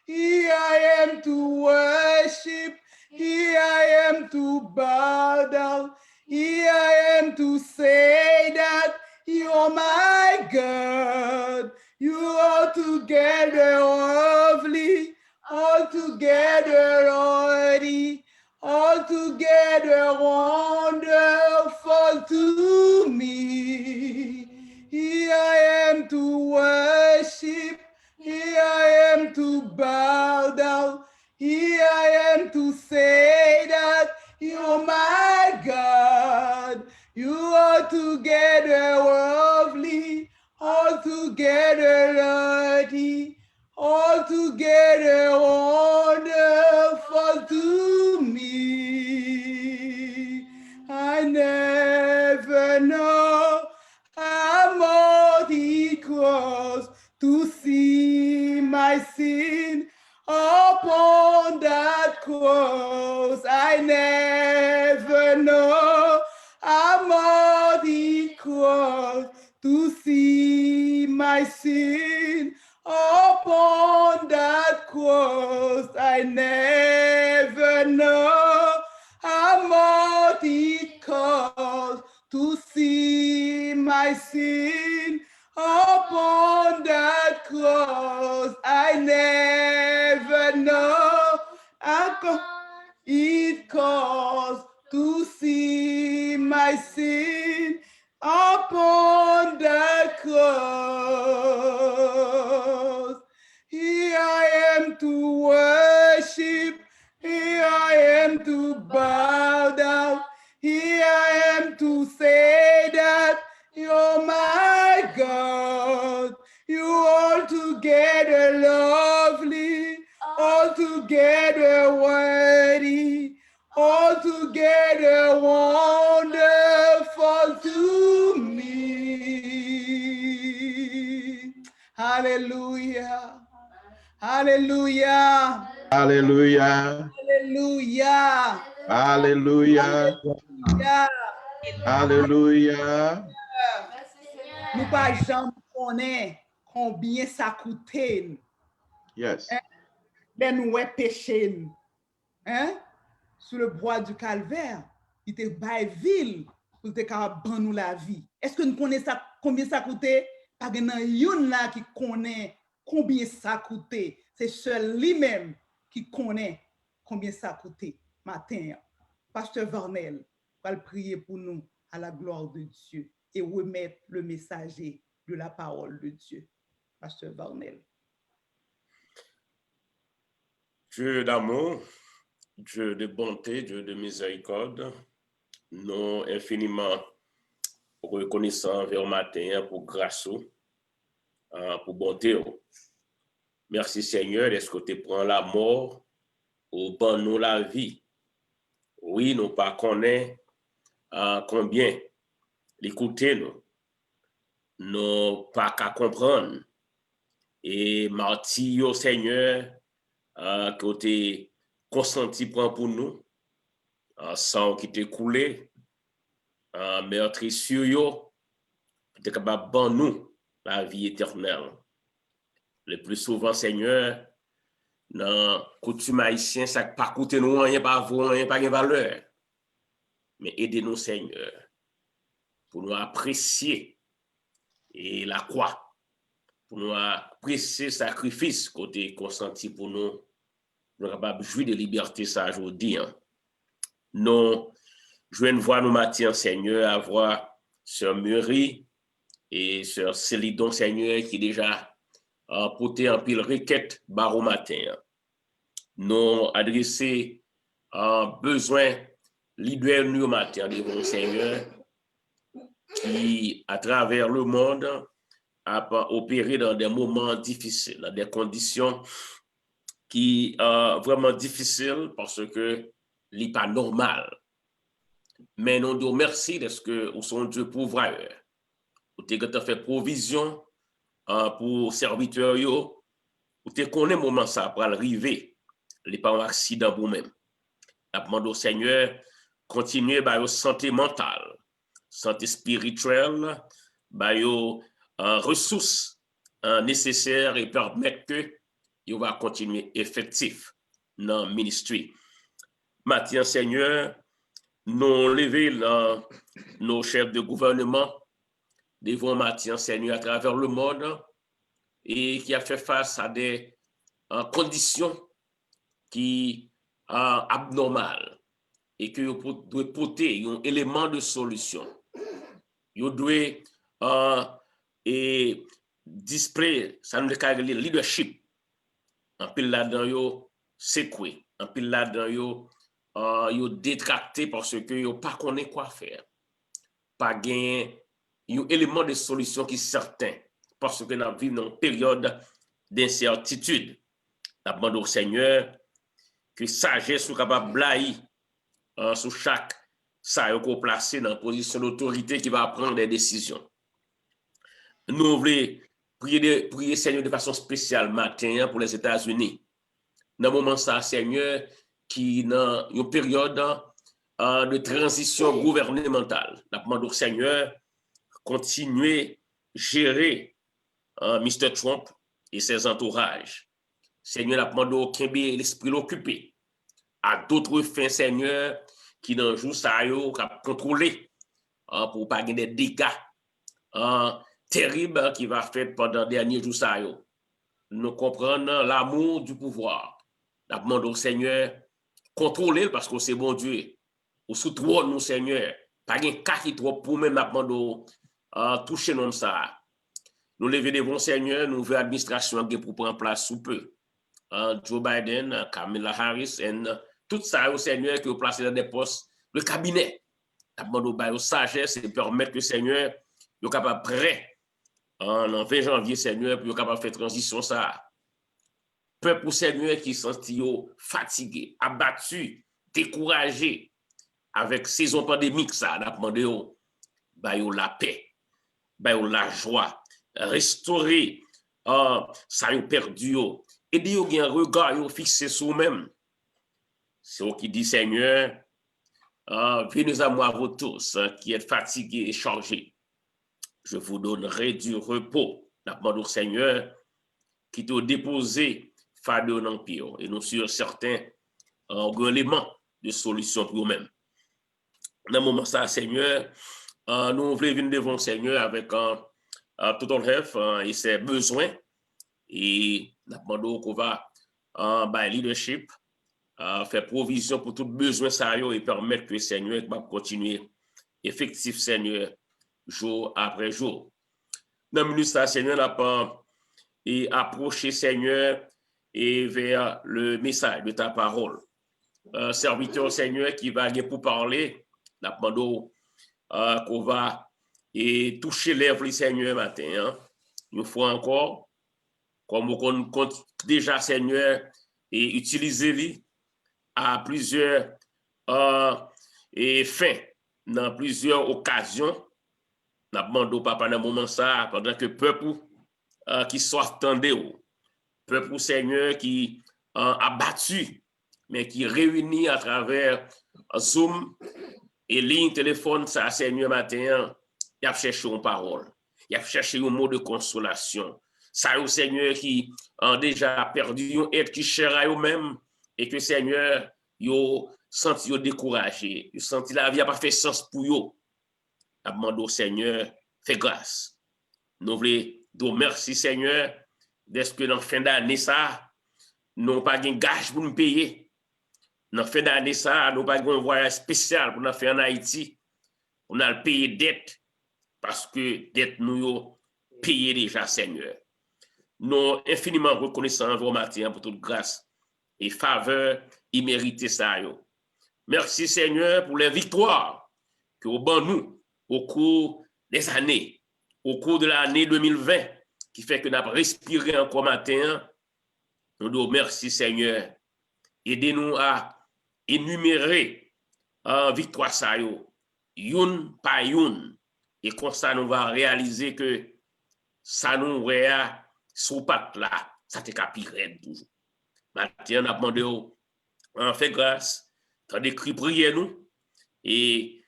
Here I am to worship. Here I am to bow down. Here I am to say that you're my God. You are together lovely, altogether worthy, altogether wonderful to me. Here I am to worship. Here I am to bow down. Here I am to say that you're my God. You are together lovely, altogether worthy, altogether wonderful to me. I never know how much it cost to see my sin upon that cross. I never know how much it cost to see my sin upon that cross. I never know how much it cost to see my sin upon that cross. I never know how it cost to see my sin upon the cross. Here I am to worship. Here I am to bow down. Here I am to say that you're my God. You are together lovely, all Altogether worthy, altogether wonderful to me. Hallelujah. Hallelujah. Hallelujah. Hallelujah. Hallelujah. Hallelujah. Hallelujah. Nous pas jamais connaître combien ça coûte. Yes. Ben nous ouais péché. Hein? Sur le bois du calvaire, il te bail ville pour te capable ban nous la vie. Est-ce que nous connaissons ça combien ça coûtait? Pas gen yon là qui connaît combien ça coûtait. C'est seul lui-même qui connaît combien ça coûtait. Matin, Pasteur Varnel va prier pour nous à la gloire de Dieu et remettre le messager de la parole de Dieu. Pasteur Varnel. Dieu d'amour, Dieu de bonté, Dieu de miséricorde, nous infiniment reconnaissants vers le matin pour grâce, pour bonté. Merci Seigneur, est-ce que tu prends la mort ou ban nous la vie? Oui, nous pas connaît combien l'écouter nous pas qu'à comprendre. Et merci au Seigneur que tu consenti prend pour nous, sang qui t'est coulé, meurtrissure, tu es capable de ban nous la vie éternelle. Le plus souvent, Seigneur, dans coutume haïtien, ça ne pas coûter nous rien, pas vaut rien, pas de valeur. Mais aidez-nous, Seigneur, pour nous apprécier et la croix, pour nous apprécier le sacrifice côté consenti pour nous capables de jouir de liberté, ça aujourd'hui. Nous, je viens de voir nous matin, Seigneur, avoir Sœur Murray et Sœur Célidon, Seigneur, qui déjà porté en pile requête barreau matin. Nous adresser besoin leader nous matin devant Seigneur qui à travers le monde a opéré dans des moments difficiles, dans des conditions qui vraiment difficiles parce que n'est pas normal. Mais nous nous remercions parce que nous sommes Dieu pourvoyeur. Vous avez fait provision pour serviteurs, vous te connaissez le moment ça pour arriver, il n'est pas un accident pour vous-même. Je demande au Seigneur, continuez par votre santé mentale, santé spirituelle, par vos ressources nécessaires et permettre que vous va continuer effectif dans le ministère. Maintenant, Seigneur, nous levons nos chefs de gouvernement devant Matthieu, Seigneur, à travers le monde et qui a fait face à des conditions qui sont abnormales et que vous devez porter un élément de solution. Vous devez display, ça nous dit le leadership. En pile là-dedans, c'est quoi? En pile là-dedans, yo détracté parce que yo pas connaît quoi faire. Pas gagner un élément de solution qui est certain parce que nous vivons dans une période d'incertitude. Nous demandons au Seigneur que sagesse soit capable de blayer sur chaque ça qu'on placé dans une position d'autorité qui va prendre des décisions. Nous voulons prier Seigneur de façon spéciale matin pour les États-Unis. Dans le moment ça, Seigneur, qui dans une période de transition gouvernementale. Nous demandons au Seigneur continuer à gérer Mr. Trump et ses entourages. Seigneur, nous demandons qu'il ait l'esprit occupé. À d'autres fins, Seigneur, qui dans le jour ça yo contrôler pour pas gagner des dégâts terribles qui va faire pendant les derniers jours ça yo. Nous comprenons l'amour du pouvoir. Nous demandons au Seigneur contrôler parce que c'est bon Dieu. Ou sous trop nous Seigneur, pas un cas qui trop pour même demandons toucher nous ça. Nous lever devant Seigneur, nous voulons administration pour prendre place sous peu. Joe Biden, Kamala Harris et tout ça au Seigneur qui est placé dans des postes, le cabinet. Nous demandons sagesse et permettre que Seigneur soit capable prêt en 20 janvier Seigneur pour capable faire transition ça. peuple Seigneur qui senti fatigué, abattu, découragé avec saison pandémique ça, n'a demandé bah yo la paix, bah yo la joie, restaurer ça yo perdu yo, et de yo gen regard yo fixé sur même. C'est eux qui dit Seigneur, venez à moi vous tous qui êtes fatigués et chargés. Je vous donnerai du repos. N'a demandé au Seigneur qui t'a déposé fardeau dans le pied et nous sur certains éléments de solution pour nous-mêmes. Dans le moment ça, Seigneur, nous voulons venir devant le Seigneur avec tout ton rêve et ses besoins. Et nous demandons qu'on va leadership faire provision pour tout besoin ça et permettre que le Seigneur va continuer effectif, Seigneur, jour après jour. Dans le ministère, Seigneur, n'a pas et approcher, Seigneur, et vers le message de ta parole. Serviteur, Seigneur, qui va pour parler, n'a pas qu'on va et toucher l'œuvre, Seigneur, matin. Hein. Une fois encore, comme on compte déjà, Seigneur, et utiliser à plusieurs et fins, dans plusieurs occasions. N'a demandé au papa dans le moment ça, pendant que le peuple qui soit tendé, peuple Seigneur qui a battu, mais qui réunit à travers Zoom et ligne téléphone, ça, Seigneur, matin, il a cherché une parole, il a cherché un mot de consolation. Ça, au Seigneur qui a déjà perdu un être qui cher à eux-mêmes et que Seigneur, ils senti découragé, ils senti la vie n'a pas fait sens pour eux. A demandé au Seigneur, fais grâce. Nous voulons dire merci, Seigneur, d'être que dans la fin d'année, ça, nous n'avons pas de gage pour nous payer. Dans la fin d'année, ça, nous n'avons pas de voyage spécial pour nous faire en Haïti. On a le payé dette parce que dette nous payé déjà, Seigneur. Nous infiniment reconnaissants vos matin pour toute grâce et faveur imméritée, ça. Merci, Seigneur, pour les victoires que vous donnez nous au cours des années, au cours de l'année 2020, qui fait que nous avons respiré encore matin. Nous nous remercions, Seigneur. Aidez-nous à énumérer victoire ça youn par youn. Et comme ça, nous va réaliser que ça nous réa sous patte là, ça te capiré toujours. Maintenant, on a demandé on fait grâce, t'as décrit prier nous et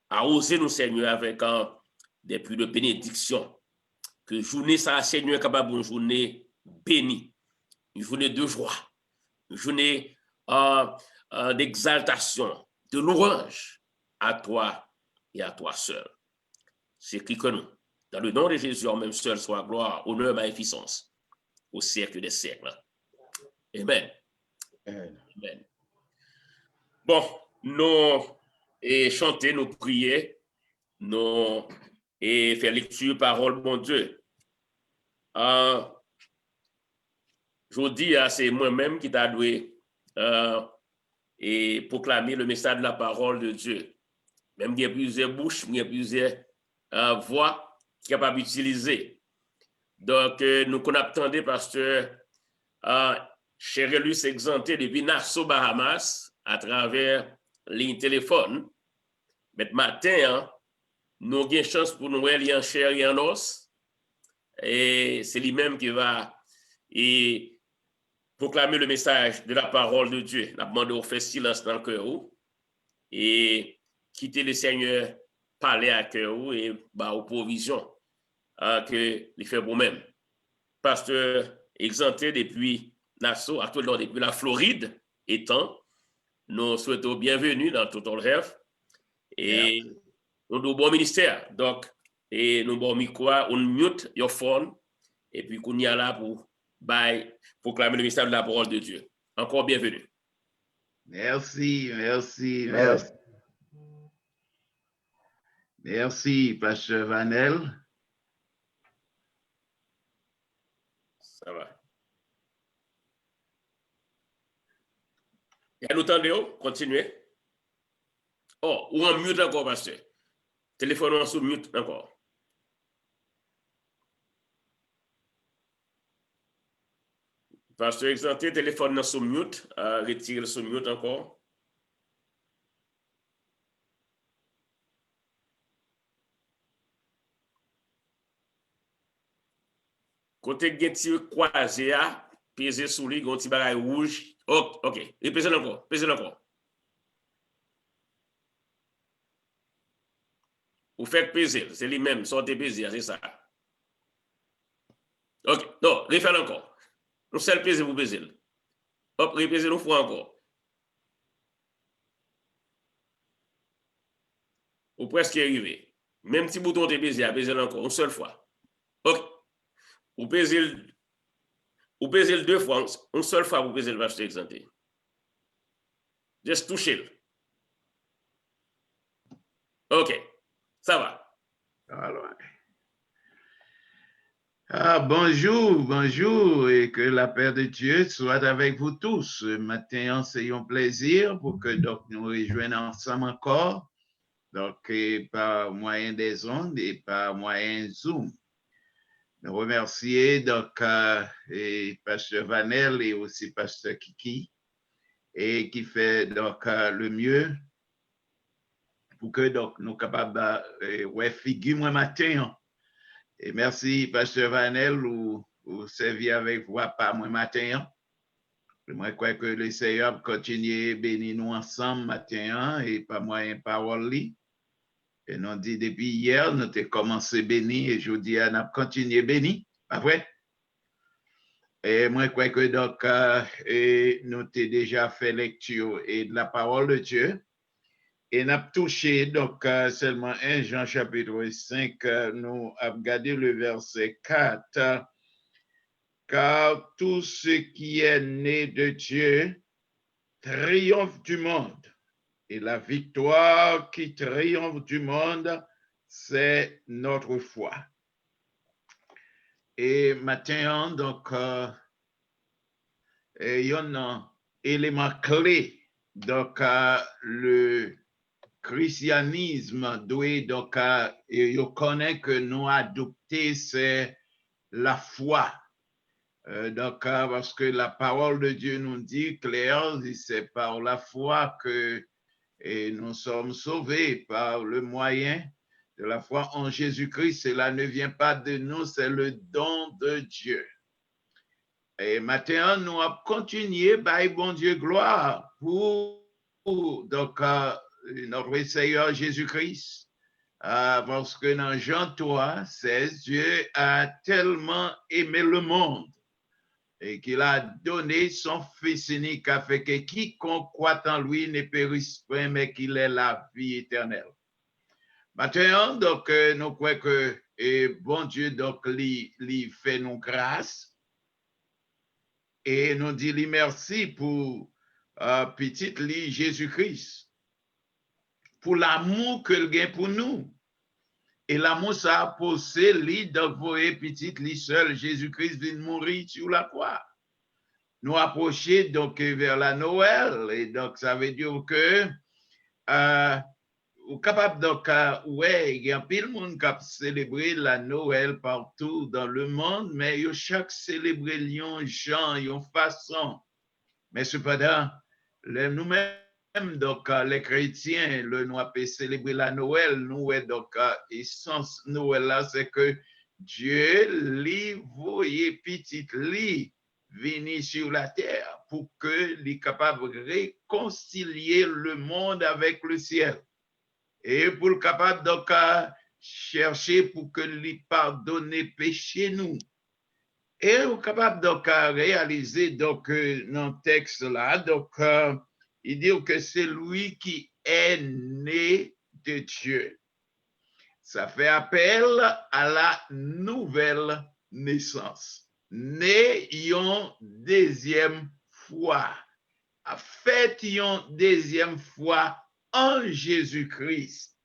arroser nous, Seigneur, avec des pluies de bénédiction. Que journée ça, Seigneur, capable une journée bénie, une journée de joie, une journée d'exaltation, de louange à toi et à toi seul. C'est écrit que nous, dans le nom de Jésus, en même seul soit gloire, honneur, magnificence, au siècle des siècles. Amen. Amen. Bon, nous et chanter, nous prier, nous et faire lecture parole, mon Dieu. Je dis, c'est moi-même qui t'a doué et proclamer le message de la parole de Dieu. Même il y a plusieurs bouches, il y a plusieurs voix qui sont capables d'utiliser. Donc, nous qu'on attendait, pasteur Chérélus exempté depuis Nassau, Bahamas, à travers ligne téléphone. Mais matin, nous avons une chance pour nous aller en chair et en os. Et c'est lui-même qui va proclamer le message de la parole de Dieu. Nous avons demandé au fait silence dans le cœur et quitter le Seigneur, parler à cœur et aux provisions que il fait pour nous-mêmes. Pasteur exempté depuis Nassau, actuellement depuis la Floride, étant, nous souhaitons bienvenue dans tout ton rêve et nous avons bon ministère. Donc, et nous avons mis quoi? On mute your phone et puis qu'on y a là pour proclamer le message de la parole de Dieu. Encore bienvenue. Merci, merci, merci. Merci, Pasteur Vanel. Ça va. Et nous tendons, continuez. Oh, ou en mute encore, pasteur. Téléphone en sous mute encore. Pasteur Exanté, téléphone dans sous mute, retirez le sous mute encore. Côté Genti croisé, pesez sous lui, gonti bagay rouge. Oh, ok, et pesez encore, pesez encore. Vous faites peser, c'est lui-même, sortez peser, c'est ça. Ok, non, refaites encore. Nous seul peser pour peser. Hop, repesez nous fois encore. Ou presque arrivé. Même si bouton de peser, peser encore, une seule fois. Ok. Ou pesez le deux fois, une seule fois vous pesez le pasteur Exanté. Juste touchez-le. Ok, ça va. Alors, bonjour, bonjour, et que la paix de Dieu soit avec vous tous. Ce matin, c'est un plaisir pour que donc, nous rejoignions ensemble encore, donc et par moyen des ondes et par moyen Zoom. Nous remercier donc et Pasteur Vanel et aussi Pasteur Kiki, et qui fait donc le mieux pour que donc nous capables ouais figure moi matin. Et merci, Pasteur Vanel, ou servir avec vous par moi matin. Moi, crois que le Seigneur continue à bénir nous ensemble matin et par moyen parole. Et nous dit depuis hier, nous avons commencé à bénir et je dis, nous avons continué à bénir. Pas vrai? Et moi, crois que donc, nous avons déjà fait lecture et de la parole de Dieu. Et nous avons touché donc seulement 1 Jean chapitre 5, nous avons regardé le verset 4. Car tout ce qui est né de Dieu triomphe du monde. Et la victoire qui triomphe du monde, c'est notre foi. Et maintenant, donc, il y a un élément clé. Donc, le christianisme doit donc je connais que nous adopter c'est la foi. Donc parce que la parole de Dieu nous dit clair, c'est par la foi que nous sommes sauvés par le moyen de la foi en Jésus-Christ. Cela ne vient pas de nous, c'est le don de Dieu. Et maintenant, nous avons continué, by bon Dieu, gloire pour donc notre Seigneur Jésus-Christ, parce que dans Jean 3, 16, Dieu a tellement aimé le monde et qu'il a donné son Fils unique afin que quiconque croit en lui ne périsse point, mais qu'il ait la vie éternelle. Maintenant, donc, nous croyons que bon Dieu, donc, lui fait nous grâce et nous dit lui merci pour petit lui Jésus-Christ, pour l'amour qu'il a pour nous. Et l'amour, ça a posé lui d'envoyer petit lui seul, Jésus-Christ vient mourir sur la croix. Nous approcher donc vers la Noël, et donc ça veut dire que ou capable donc ouais, il y a pile monde qui a célébré la Noël partout dans le monde, mais yo chaque célébrer lion genre une façon. Mais cependant, nous-mêmes donc les chrétiens, nous avons célébrer la Noël, nous donc essence Noël là c'est que Dieu lui voyait petit lui venir sur la terre pour que lui capable de réconcilier le monde avec le ciel. Et pour le capable donc chercher pour que lui pardonne péché nous. Et on est capable donc réaliser donc dans le texte là, donc il dit que c'est lui qui est né de Dieu. Ça fait appel à la nouvelle naissance. Né une deuxième fois. Fait une deuxième fois en Jésus-Christ.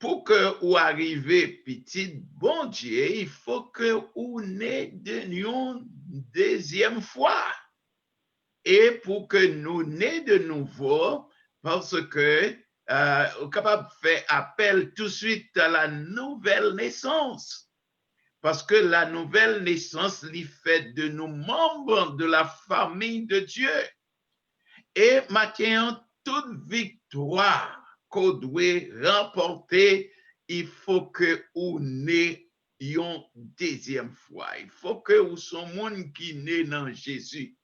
Pour que vous arrivez petit bon Dieu, il faut que vous naissez de deuxième fois. Et pour que nous naissions de nouveau, parce que vous êtes capable de faire appel tout de suite à la nouvelle naissance. Parce que la nouvelle naissance lui fait de nous membres de la famille de Dieu. Et maintenant, toute victoire qu'on doit remporter, il faut que vous n'ayez une deuxième fois. Il faut que vous soyez monde qui naît dans Jésus.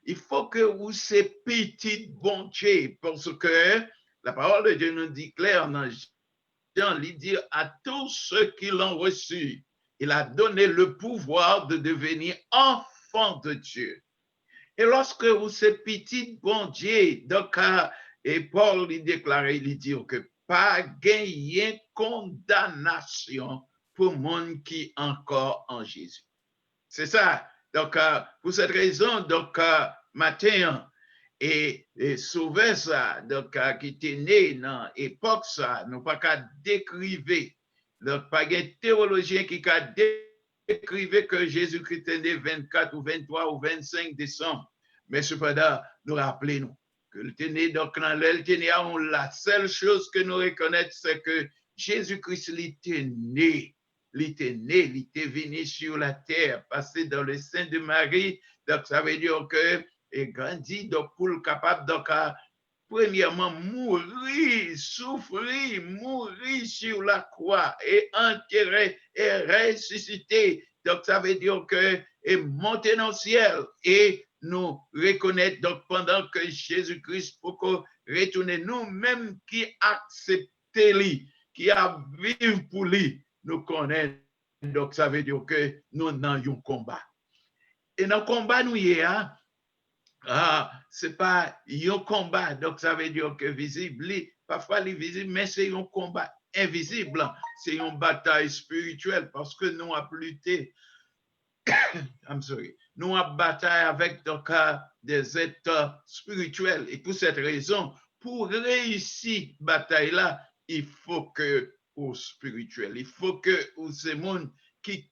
Il faut que vous soyez petit bon Dieu, parce que la parole de Dieu nous dit clair dans Jean, il dit à tous ceux qui l'ont reçu, il a donné le pouvoir de devenir enfant de Dieu. Et lorsque vous êtes petit bon Dieu, donc, et Paul lui déclarait, il dit que pas gagner condamnation pour le monde qui est encore en Jésus. C'est ça. Donc, pour cette raison, donc, matin, et sauver ça, donc, qui était né dans l'époque, ça, nous pas qu'à décrire. Donc, pas de théologien qui a décrire que Jésus-Christ est né 24 ou 23 ou 25 décembre. Mais cependant, nous rappelons que le né, donc, dans la seule chose que nous reconnaissons, c'est que Jésus-Christ était né. Il était né, il était venu sur la terre, passé dans le sein de Marie. Donc, ça veut dire que il grandit donc, pour le capable, donc, premièrement, mourir, souffrir, mourir sur la croix et enterrer et ressusciter. Donc, ça veut dire que et monter dans le ciel et nous reconnaître donc pendant que Jésus-Christ pour retourner nous-mêmes qui acceptons lui, qui a vécu pour lui, nous connaissons. Donc, ça veut dire que nous avons un combat. Et dans le combat, nous y est, c'est pas un combat, donc ça veut dire que visible, parfois il est visible, mais c'est un combat invisible, c'est une bataille spirituelle parce que nous avons lutté, nous avons bataille avec donc, des êtres spirituels et pour cette raison, pour réussir cette bataille-là, il faut que au spirituel, il faut que ces monde qui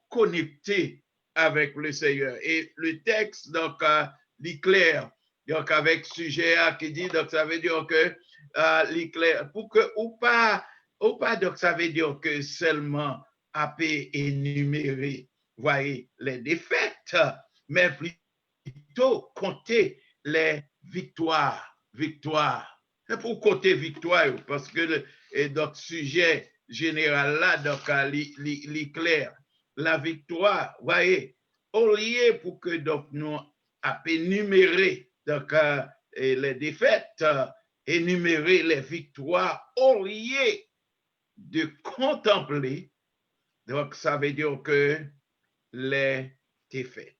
connecté avec le Seigneur. Et le texte, donc, il clair, donc, avec sujet qui dit, donc, ça veut dire que, il clair, pour que, ou pas, donc, ça veut dire que seulement, à énumérer, voyez, les défaites, mais plutôt compter les victoires. C'est pour compter victoire, parce que, et donc, sujet général là, donc, il clair. La victoire, voyez, au lieu pour que donc, nous énumérer donc, les défaites, énumérer les victoires, au lieu de contempler, donc ça veut dire que les défaites.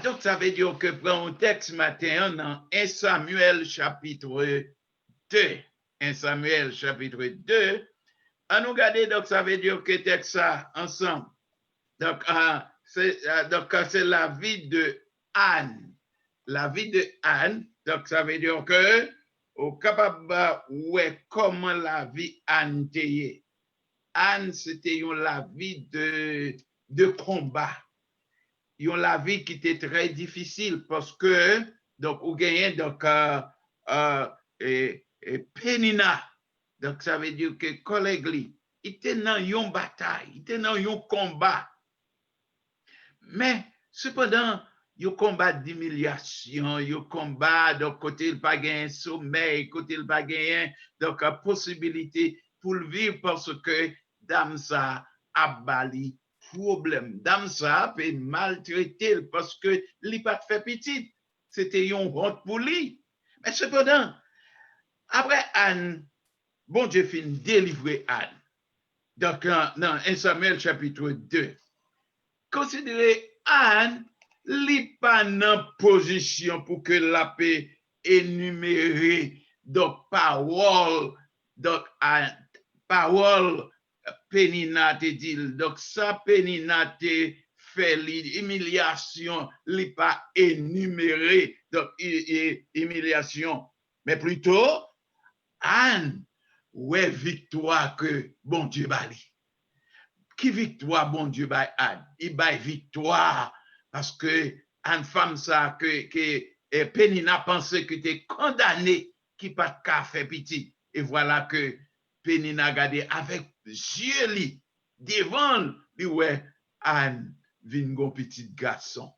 Donc, ça veut dire que pour un texte matin dans 1 Samuel chapitre 2, 1 Samuel chapitre 2, à nous regarder, donc ça veut dire que texte ça ensemble. Donc, c'est la vie de Anne. La vie de Anne, donc ça veut dire que au capable ouais comment la vie Anne était. Anne, c'était la vie de combat. La vie qui était très difficile parce que, donc, on gagnait, donc, Pénina. Donc, ça veut dire que collègue, il était dans une bataille, il était dans un combat. Mais, cependant, il y a un combat d'humiliation, il y a un combat, donc, côté il pas gagné sommeil, côté il pas gagné, donc, possibilité pour le vivre parce que dame ça a bali problème. Dame ça peut maltraiter parce que il pas fait petit. C'était une honte pour lui. Mais cependant, après Anne, bon Dieu fin délivrer Anne. Donc, dans 1 Samuel chapitre 2, considérez Anne, li pas dans position pour que la paix énumérer donc parole, donc parole Pénina te dit, donc ça Pénina te fait l'humiliation, li pas énuméré, donc humiliation, mais plutôt Anne, ouais victoire que bon Dieu bali. Qui victoire bon Dieu by Anne? Il baille victoire parce que une femme ça que Pénina pensait que était condamnée qui pas de faire petit et voilà que Pénina regardé avec yeux li devant lui, ouais, Anne, vin gon petit garçon.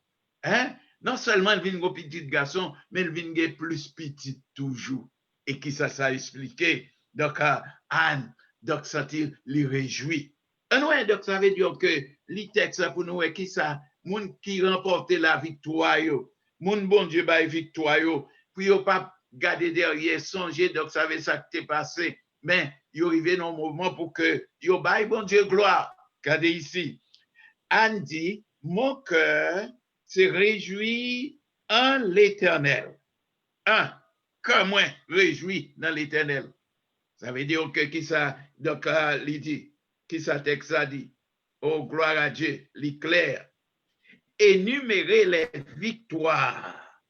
Hein? Non seulement il vin gon petit garçon, mais il vin plus petit toujours. Et qui ça expliqué? Donc, Anne, donc, ça il réjouit. Ouais, donc, ça veut dire que les textes pour nous, qui ça, moun qui remporte la victoire, moun bon Dieu, bah, victoire, puis yo pas garder derrière, songer, donc, ça veut ça qui t'est passé. Mais, il arrivé dans un moment pour que yo baille bon Dieu gloire. Regardez ici. Anne dit, mon cœur se réjouit en l'Éternel. Que moi réjouis dans l'Éternel. Ça veut dire que qui ça, donc, il dit, qui ça texte ça dit, oh gloire à Dieu, l'éclair. Énumérer les victoires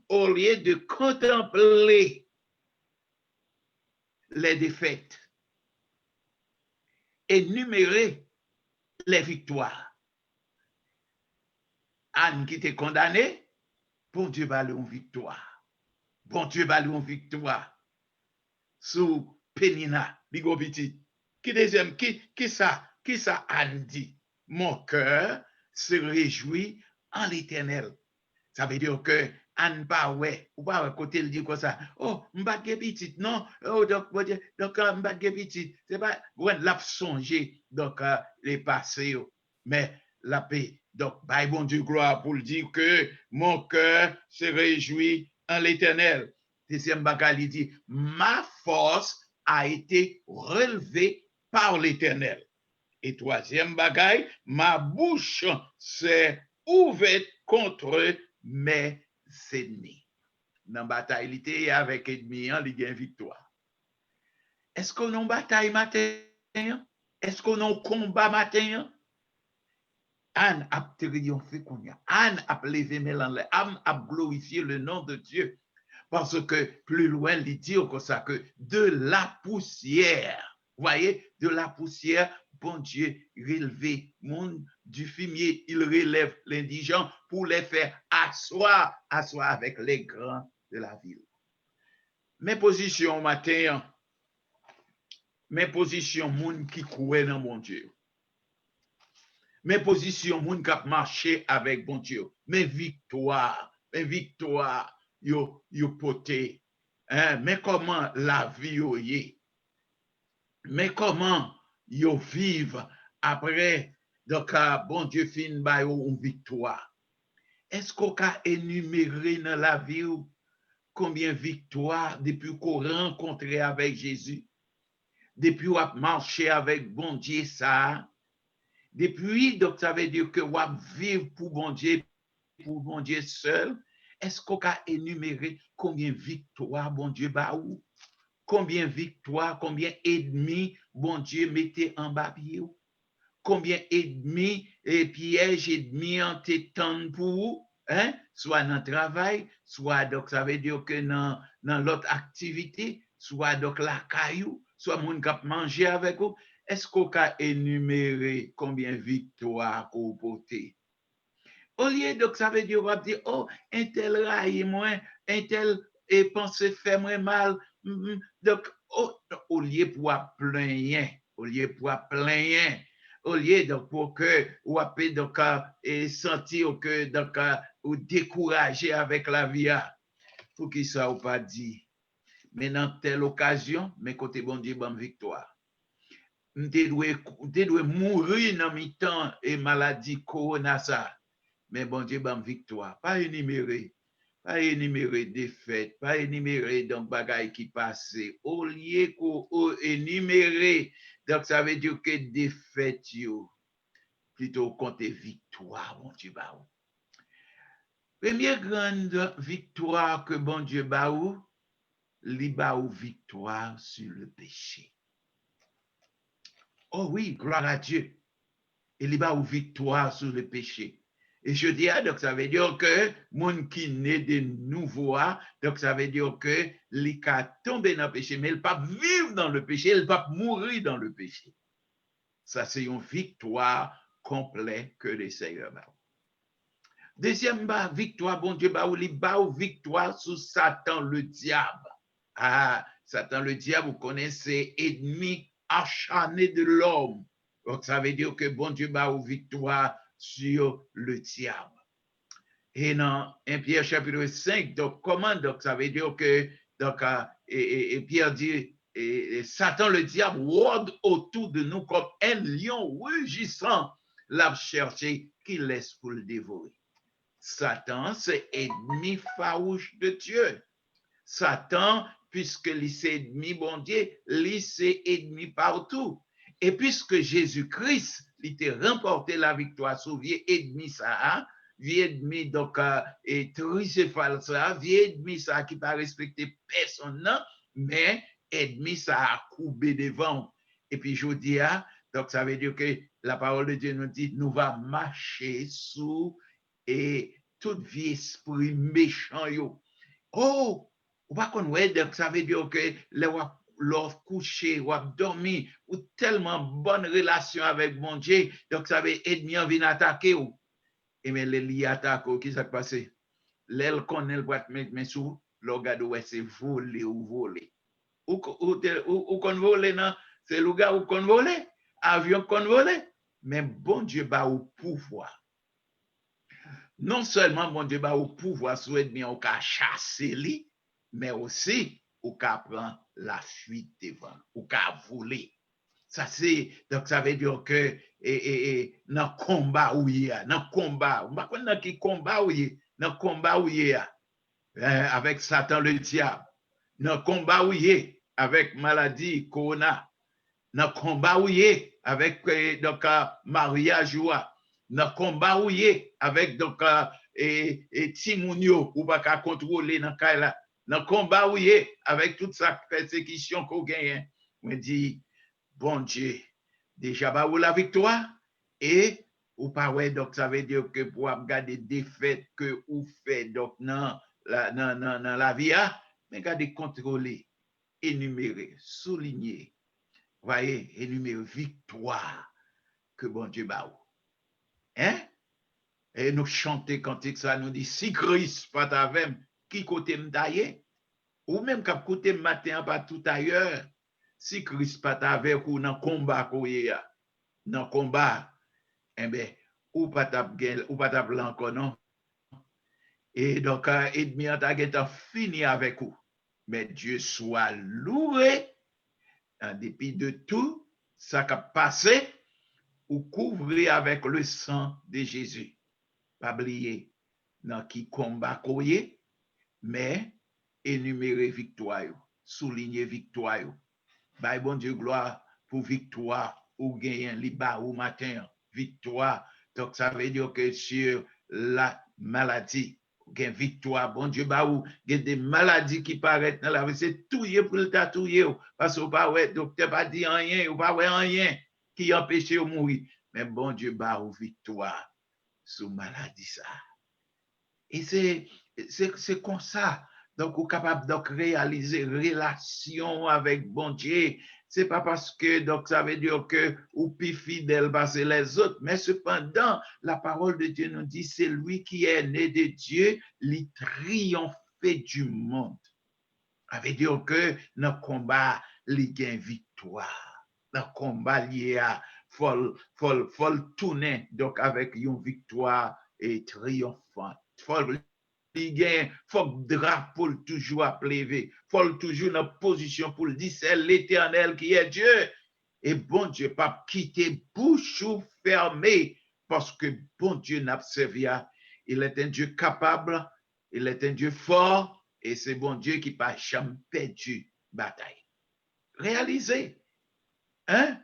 au lieu de contempler les défaites. Énumérer les victoires. Anne qui était condamnée, bon Dieu va lui une victoire. Bon Dieu va lui une victoire. Sous Pénina, bigo petit. Qui deuxième, qui ça Anne dit? Mon cœur se réjouit en l'Éternel. Ça veut dire que Anne pas ouais, ou pas côté il dit comme ça. Oh, m'pa petit, non. Oh, donc m'pa petit. C'est pas ouais, l'a songer donc les passés mais la paix. Donc, bah, bon Dieu gloire pour le dire que mon cœur se réjouit en l'Éternel. Deuxième bagage, il dit, ma force a été relevée par l'Éternel. Et troisième bagage, ma bouche s'est ouverte contre mes ennemis. Dans la bataille, il était avec ennemi, il a une victoire. Est-ce qu'on a une bataille matin? Est-ce qu'on a un combat matin? Anne a triomphé qu'on y a. Anne a levé Anne a glorifié le nom de Dieu. Parce que plus loin, il dit comme ça que de la poussière, voyez, de la poussière, bon Dieu, relevé monde du fumier, il relève l'indigent pour les faire asseoir avec les grands de la ville. Mes positions matin, mes positions, monde qui croit dans mon Dieu. Mes positions, moun kap marché avec bon Dieu. Mes victoires, yo poté. Hein? Mais comment la vie yo yé? Mais comment yo vivent après, donc, bon Dieu fin ba yo une victoire? Est-ce qu'on a énuméré dans la vie combien de victoires depuis qu'on rencontré avec Jésus? Depuis qu'on marché avec bon Dieu ça? Depuis, donc, ça veut dire que on vivre pour bon Dieu seul. Est-ce qu'on a énuméré combien de victoires bon Dieu ba ou? Combien de victoires, combien d'ennemis bon Dieu mettait en bas pied? Combien d'ennemis et pièges ennemis en t'étendent pour vous? Hein? Soit dans le travail, soit donc ça veut dire que dans l'autre activité, soit donc la caillou, soit moun kap manger avec vous. Est-ce qu'on a énuméré combien de victoires qu'on porté? Au lieu, donc, ça veut dire, on va dire, oh, un tel raille moi, un tel pensé fait moi mal. Donc, au lieu pour plaindre, au lieu donc pour que, ou après, donc, sentir que, donc, ou décourager avec la vie, pour qu'il soit ou pas dit. Mais dans telle occasion, mais côté bon Dieu, bonne victoire. M'te doit mourir dans mi-temps et maladie corona ça. Mais bon Dieu, bonne victoire. Pas énumérer défaite, pas énumérer donc bagaille qui passait. Au lieu qu'on énumérer, donc ça veut dire que défaite yo. Plutôt compter victoire, bon Dieu ba ou. Première grande victoire que bon Dieu ba ou, li ba ou victoire sur le péché. Oh oui, gloire à Dieu. Il y a une victoire sur le péché. Et je dis, donc ça veut dire que monde qui naît de nouveau, donc ça veut dire que il a tombé dans le péché, mais il ne peut pas vivre dans le péché, il ne peut pas mourir dans le péché. Ça, c'est une victoire complète que le Seigneur a. Deuxième victoire, bon Dieu, il a une victoire sur Satan, le diable. Satan, le diable, vous connaissez, ennemi acharné de l'homme. Donc, ça veut dire que bon Dieu bat une victoire sur le diable. Et dans 1 Pierre chapitre 5, donc comment, donc ça veut dire que, donc, et Pierre dit, et Satan, le diable, rôde autour de nous comme un lion rugissant, l'a cherché qui laisse pour le dévorer. Satan, c'est ennemi farouche de Dieu. Satan, puisque c'est ennemi bon Dieu, c'est ennemi partout. Et puisque Jésus-Christ, il t'a remporté la victoire sur vieux ennemi ça, vieux ennemi donc et tricéphale ça, vieux ennemi ça qui pas respecter personne, non, mais ennemi ça a courbé devant. Et puis je dis, donc ça veut dire que la parole de Dieu nous dit, nous va marcher sous et tout vieux esprit méchant yo. Oh, ou pas qu'on ouais, donc ça veut dire que leur coucher ou dormir ou tellement bonne relation avec mon Dieu, donc ça veut ennemi vient attaquer ou. Et mais les li attaque qui s'est passé? L'aile qu'on elle boîte mais sous le gars ouais c'est voler ou voler. Ou qu'on voler non, c'est le gars ou qu'on voler, avion qu'on voler, mais bon Dieu ba au pouvoir. Non seulement bon Dieu ba au pouvoir souhaite bien au cas chasser lui, mais aussi au cas prendre la fuite devant, au cas voler. Ça c'est donc ça veut dire que dans combat où il y a, dans combat, on va connaître qui combat où il y a, dans combat où il y a avec Satan le diable, dans combat où il y a avec maladie corona, dans combat où il y a avec donc Maria Joie, dans combat où il y a avec donc Timounio ou pas qu'à contrôler dans là, dans combat où il y a avec toute sa persécution qu'on gagne, me dit bon Dieu, déjà bah la victoire et ou pas ouais donc ça veut dire que pour regarder des défaites que ou fait donc dans la vie mais garder contrôler, énumérer, souligner, voyez, énumérer victoire que bon Dieu bah hein et nous chanter quand ça nous dit si Christ pas avec qui côté m'tailler ou même quand côté matin pas tout ailleurs. Si Christ pas avec ou dans combat koye dans combat eh ben ou pas tap ou pas tap là encore non et donc ennemi ta fini avec vous mais Dieu soit loué en dépit de tout ça qui a passé ou couvrir avec le sang de Jésus pas oublier dans qui combat koye mais énumérer victoire souligner victoire. Bye bon Dieu, gloire pour victoire ou gain liba ou matin, victoire. Donc ça veut dire que sur la maladie, gain victoire, bon Dieu, bah ou gain des maladies qui paraissent dans la vie, c'est tout pour le tatouer, parce que pas ouais, docteur pas dit rien, ou pas ouais rien qui empêche de mourir. Mais bon Dieu, bah ou victoire sur maladie ça. Et c'est comme ça. Donc, vous êtes capable de réaliser relation avec bon Dieu. Ce n'est pas parce que donc, ça veut dire que vous êtes plus fidèle parce que les autres, mais cependant, la parole de Dieu nous dit c'est lui qui est né de Dieu, il triomphe du monde. Ça veut dire que dans le combat, il gagne victoire. Dans le combat, il a faut tourner donc avec une victoire et triomphante. Il faut que le drapeau toujours à plever, faut toujours dans position pour le dire c'est l'Éternel qui est Dieu. Et bon Dieu, pas quitter bouche fermée parce que bon Dieu n'a pas servi. Il est un Dieu capable, il est un Dieu fort et c'est bon Dieu qui n'a jamais perdu bataille. Réalisez, hein?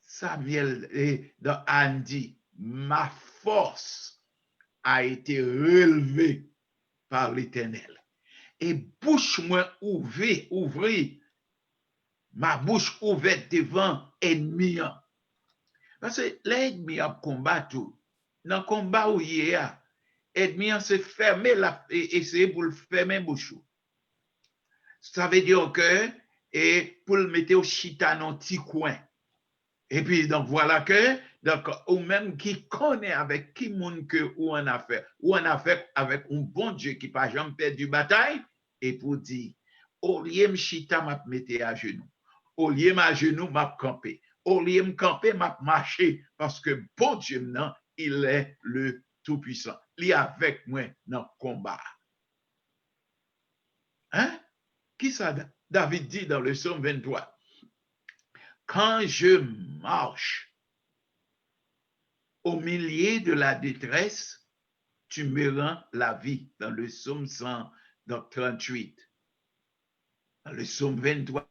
Samuel dans Anne dit, ma force a été relevée par l'Éternel. Et bouche moi ouvrir, ma bouche ouverte devant ennemi. Parce que l'ennemi a combattu. Dans le combat où il y a, l'ennemi s'est fermé et essayer pour le fermer bouche. Ça veut dire que, et pour le mettre au chita dans un petit coin. Et puis, donc, voilà que, donc, ou même qui connaît avec qui monde que ou en affaire avec un bon Dieu qui n'a jamais perdu bataille, et pour dire, au lieu de chita m'a mettre à genoux, au lieu à genoux m'a campé, au lieu de me camper, m'a marché parce que bon Dieu, non, il est le Tout-Puissant. Il est avec moi dans le combat. Hein? Qui ça David dit dans le psaume 23? Quand je marche au milieu de la détresse, tu me rends la vie. Dans le psaume 138. Dans le psaume 23,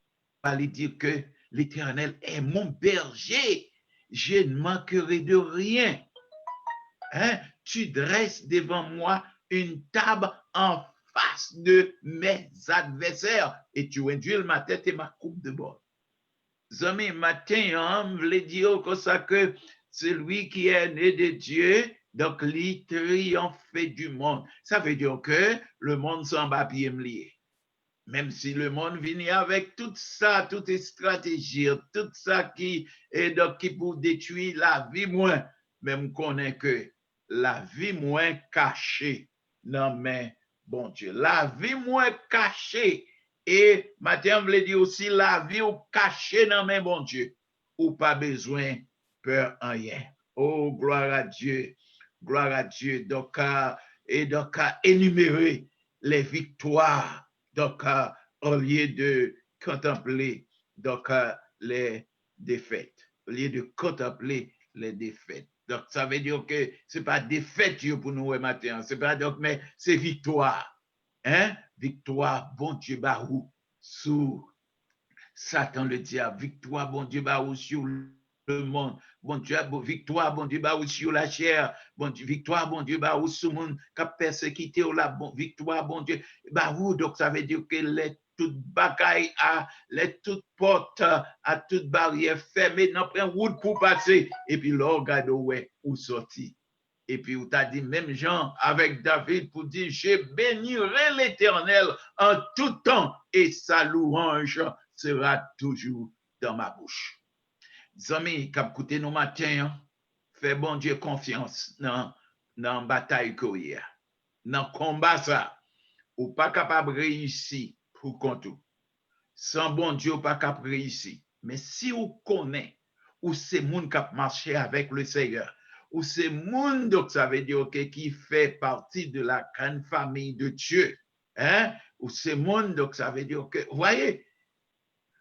il dit que l'Éternel est mon berger. Je ne manquerai de rien. Hein? Tu dresses devant moi une table en face de mes adversaires et tu induis ma tête et ma coupe de bord. Amis, matin, on voulait dire comme ça que celui qui est né de Dieu, donc il triomphe du monde. Ça veut dire que le monde s'en va bien lié. Même si le monde vient avec tout ça, toutes les stratégies, tout ça qui est donc qui pour détruire la vie moins, même qu'on est que la vie moins cachée. Non mais bon Dieu, la vie moins cachée. Et matin, on voulait dire aussi la vie ou cachée dans mes bon Dieu, ou pas besoin peur en rien. Oh, gloire à Dieu, gloire à Dieu. Donc, et donc, énumérer les victoires. Donc, au lieu de contempler donc, les défaites, au lieu de contempler les défaites. Donc, ça veut dire que ce n'est pas défaite pour nous matin, c'est pas donc, mais c'est victoire. Hein? Victoire, bon Dieu, barou, sous Satan le diable. Victoire, bon Dieu, barou, sur le monde. Bon Dieu, victoire, bon Dieu, barou, sur la chair. Bon Dieu, victoire, bon Dieu, barou, sur le monde qui a persécuté. Victoire, bon Dieu, barou. Donc, ça veut dire que les toutes bagailles, les toutes portes, à toutes barrières fermées, n'en prend route pour passer. Et puis, là, regarde où sorti. Et puis, où t'as dit, même Jean avec David pour dire, je bénirai l'Éternel en tout temps et sa louange sera toujours dans ma bouche. Amis, quand écoutez nos matins, fais bon Dieu confiance dans la bataille qu'il y a. Dans le combat, ça, ou pas capable de réussir pour compte. Sans bon Dieu, ou pas capable de réussir. Mais si vous connaissez, ou c'est monde qui a marché avec le Seigneur, ou c'est monde, donc ça veut dire qui fait partie de la grande famille de Dieu, hein? Ou c'est monde, donc ça veut dire que, vous voyez,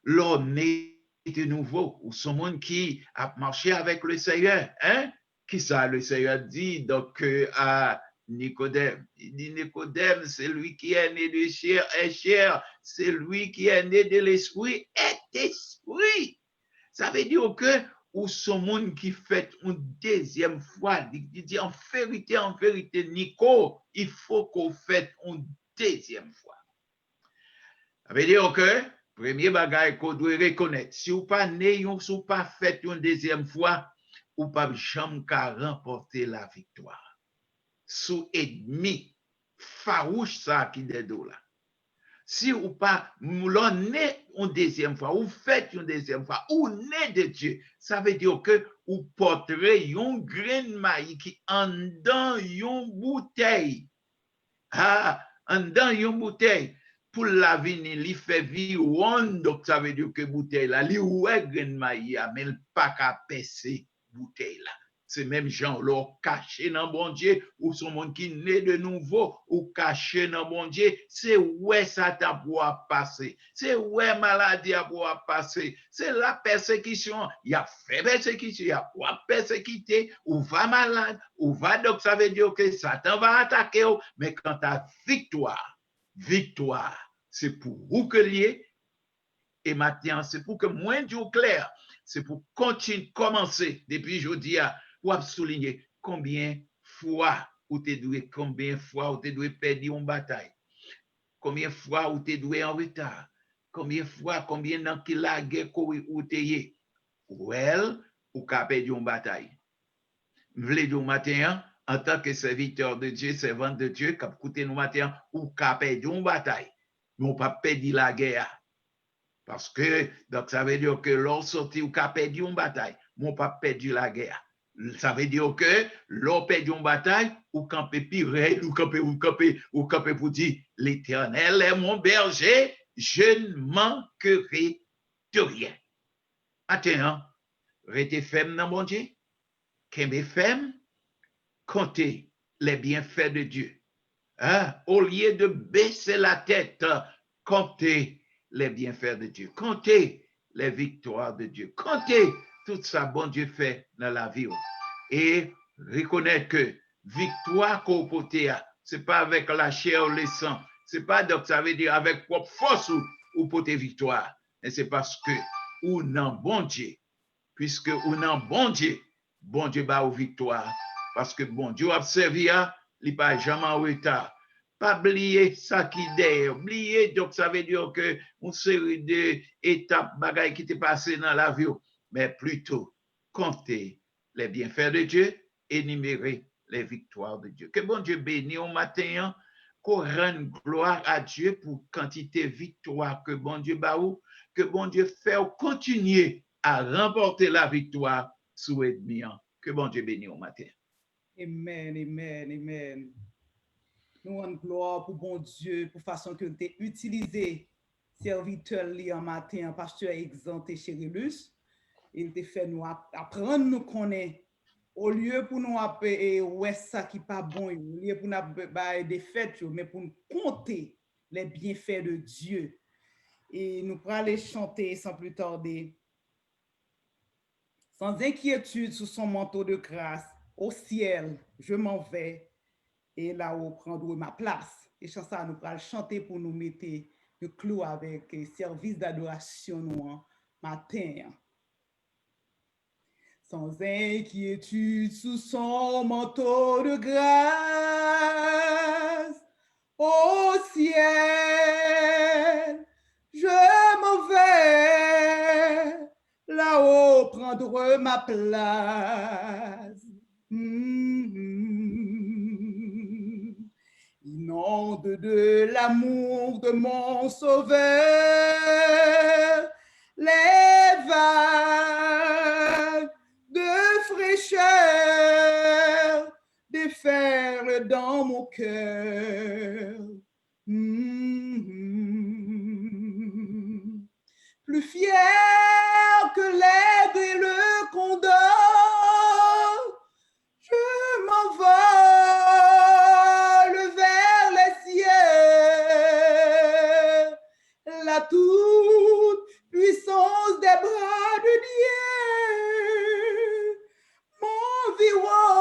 l'homme est de nouveau, ou ce monde qui a marché avec le Seigneur, hein? Qui ça, le Seigneur dit donc à Nicodème. Il dit Nicodème, c'est lui qui est né de chair et chair, c'est lui qui est né de l'esprit et esprit. Ça veut dire que ou son monde qui fait une deuxième fois, il dit en vérité, Nico, il faut qu'on fasse une deuxième fois. Ça veut dire que, premier bagage qu'on doit reconnaître, si vous pas né, si vous pas fait une deuxième fois, ou pas jamais qu'à remporter la victoire. Sous ennemi, farouche ça qui est de là. Si ou pas, l'on est une deuxième fois, ou faites une deuxième fois, ou né de Dieu, ça veut dire que ou porterez une graine maïs qui en dans une bouteille. Ah, en dans une bouteille. Pour la vie, il fait vivre, donc ça veut dire que bouteille là, il ouais graine maïs, mais il pas qu'à percer bouteille là. C'est même gens là caché dans bon Dieu ou son monde qui naît de nouveau ou caché dans bon Dieu, c'est ouais ça t'a pouvoir passer, c'est ouais maladie à pouvoir passer, c'est la persécution, il y a fait persécution, il y a pas persécuté ou va malade ou va donc ça veut dire que Satan va attaquer mais quand tu as victoire, c'est pour vous que lié et maintenant c'est pour que moins du clair, c'est pour continuer commencer depuis jeudi à pour souligner combien fois ou t'es doué, combien fois ou t'es doué perdu une bataille, combien fois ou t'es doué en retard, combien fois, combien dans qui la guerre ou t'es well ou qu'a perdu une bataille. Je voulais dire matin, en tant que serviteur de Dieu, servant de Dieu, qu'a écouté nous matin ou qu'a perdu une bataille, mais on pas perdu la guerre. Parce que, donc ça veut dire que l'on sorti ou qu'a perdu une bataille, mais on pas perdu la guerre. Ça veut dire que l'on perd une bataille, ou camper pire, ou camper pour dire, l'Éternel est mon berger, je ne manquerai de rien. Maintenant, rester ferme dans mon Dieu, qu'aimer ferme, compter les bienfaits de Dieu. Hein? Au lieu de baisser la tête, compter les bienfaits de Dieu, compter les victoires de Dieu, compter tout ça bon Dieu fait dans la vie. Et reconnaître que victoire qu'on peut c'est pas avec la chair ou le sang, c'est pas donc ça veut dire avec propre force ou pour tes victoires, mais c'est parce que ou non bon Dieu, puisque ou non bon Dieu bat aux victoires, parce que bon Dieu a servi, il n'est pas jamais en retard. Pas oublier ça qui est oublier, donc ça veut dire que une série d'étapes, bagailles qui t'est passé dans la vie, mais plutôt compter les bienfaits de Dieu, énumérer les victoires de Dieu. Que bon Dieu bénisse au matin, qu'on rende gloire à Dieu pour quantité de victoire que bon Dieu bat ou, que bon Dieu fait continuer à remporter la victoire sous ennemi. Que bon Dieu bénisse au matin. Amen, amen, amen. Nous rendons gloire pour bon Dieu, pour façon que tu utilisé serviteur li en matin, pasteur exempté Chérillus. Il te fait nous apprendre nous connaître. Au lieu pour nous appeler ouais ça qui pas bon, au lieu pour nous des fêtes, mais pour nous compter les bienfaits de Dieu. Et nous pourrons aller chanter sans plus tarder. Sans inquiétude sous son manteau de grâce, au ciel, je m'en vais et là-haut prendre ma place. Et ça, nous pourrons chanter pour nous mettre le clou avec le service d'adoration nous matin. Sans inquiétude sous son manteau de grâce, au ciel, je m'en vais, là-haut prendre ma place. Inonde de l'amour de mon sauveur, les vagues de fraîcheur déferlent dans mon cœur. Plus fier que l'aigle et le condor, je m'envole vers les cieux, la toute puissance des bras de Dieu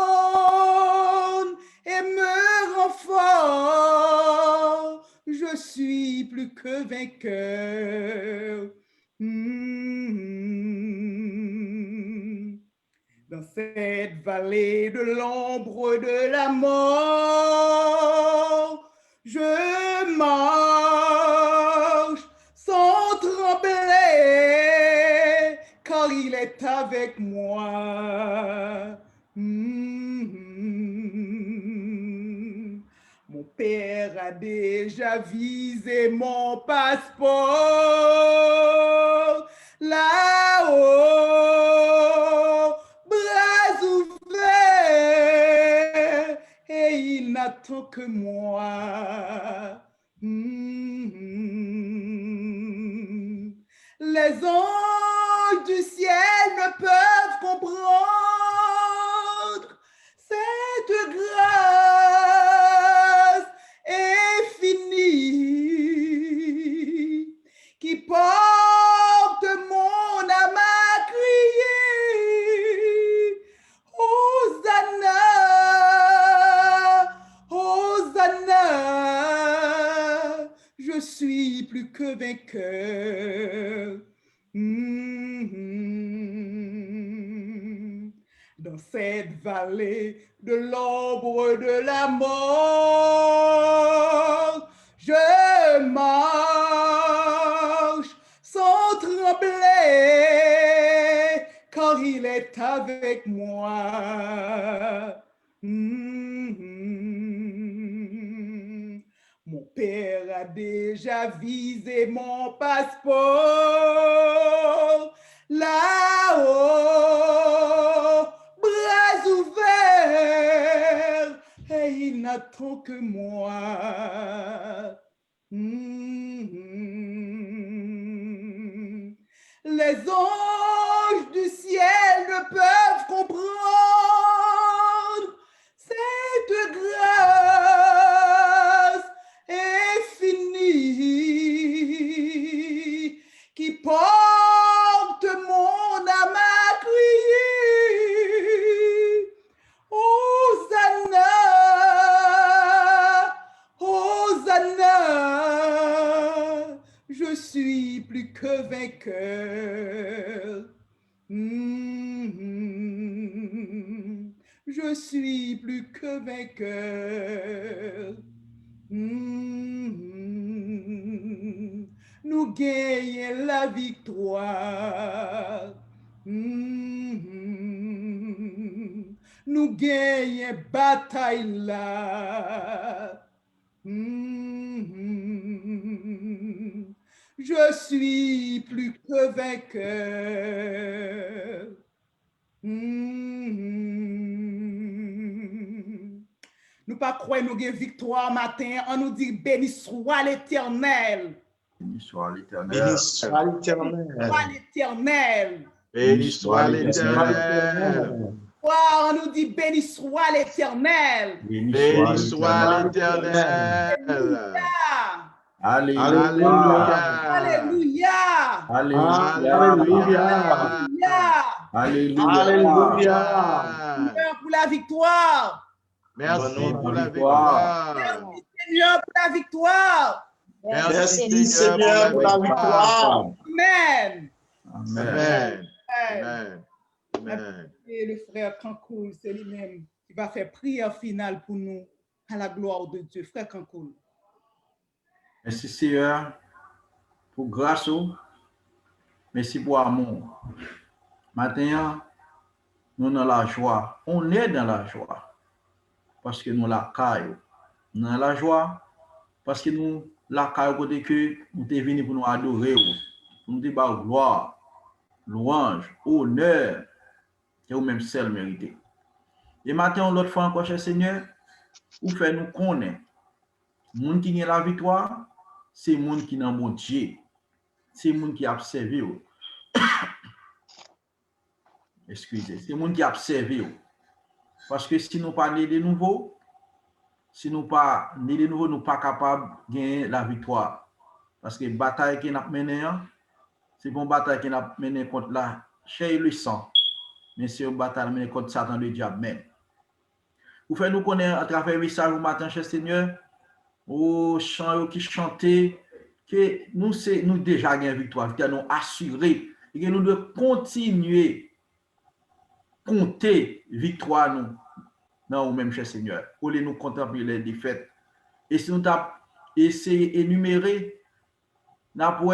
m'environne et me rend fort. Je suis plus que vainqueur. Dans cette vallée de l'ombre de la mort, je marche sans trembler, car il est avec moi. Mon Père a déjà visé mon passeport là-haut, bras ouverts, et il n'attend que moi. Les anges du ciel ne peuvent comprendre cette grâce infinie qui porte mon âme à crier Hosanna, Hosanna, je suis plus que vainqueur. Dans cette vallée de l'ombre de la mort, je marche sans trembler, car il est avec moi. Mon Père a déjà visé mon passeport là-haut, bras ouverts, et il n'attend que moi. Les anges du ciel ne peuvent comprendre cette grâce infinie qui porte mon âme à crier. Hosanna, Hosanna, je suis plus que vainqueur. Je suis plus que vainqueur. Nous gagnons la victoire. Nous gagnons bataille là. Je suis plus que vainqueur. Nous pas croire nous avons victoire matin, on nous dit béni soit l'Éternel. Béni soit l'Éternel. Béni soit l'Éternel. Soit l'Éternel. Béni soit l'Éternel. On nous dit béni soit l'Éternel. Béni soit l'Éternel. Alléluia. Alléluia. Alléluia. Alléluia. Seigneur pour la victoire. Merci pour la victoire. Merci Seigneur pour la victoire. Merci Seigneur pour la victoire. Amen. Amen. Amen. Et le frère Kankoul, c'est lui-même qui va faire prière finale pour nous à la gloire de Dieu. Frère Kankoul. Merci Seigneur pour grâce. Merci pour amour. Maintenant, nous dans la joie. On est dans la joie parce que nous la caillou. Nous dans la joie parce que nous la caillou côté que nous sommes venus pour nous adorer, pour nous dire gloire, louange, honneur, et vous-même seul mérité. Et maintenant, l'autre fois encore, cher Seigneur, vous faites nous connaître. Les gens qui ont la victoire, c'est les gens qui ont bon Dieu. C'est les gens qui ont servi. Excusez, c'est les gens qui ont servi. Parce que si nous ne parlons pas de nouveau, si nous ne parlons pas de nouveau, nous ne sommes pas capables de gagner la victoire. Parce que la bataille qui nous menée, c'est une bataille qui nous menée contre la chair et le sang. Mais c'est une bataille menée contre Satan, le diable même. Vous faites nous connaître à travers le message au matin, cher Seigneur, aux chants qui chantaient, que nous déjà gagné victoire, nous assuré, et que nous devons continuer à compter victoire nous, dans nous-mêmes, cher Seigneur, pour nous contempler les défaites. Et si nous avons essayé d'énumérer, nous avons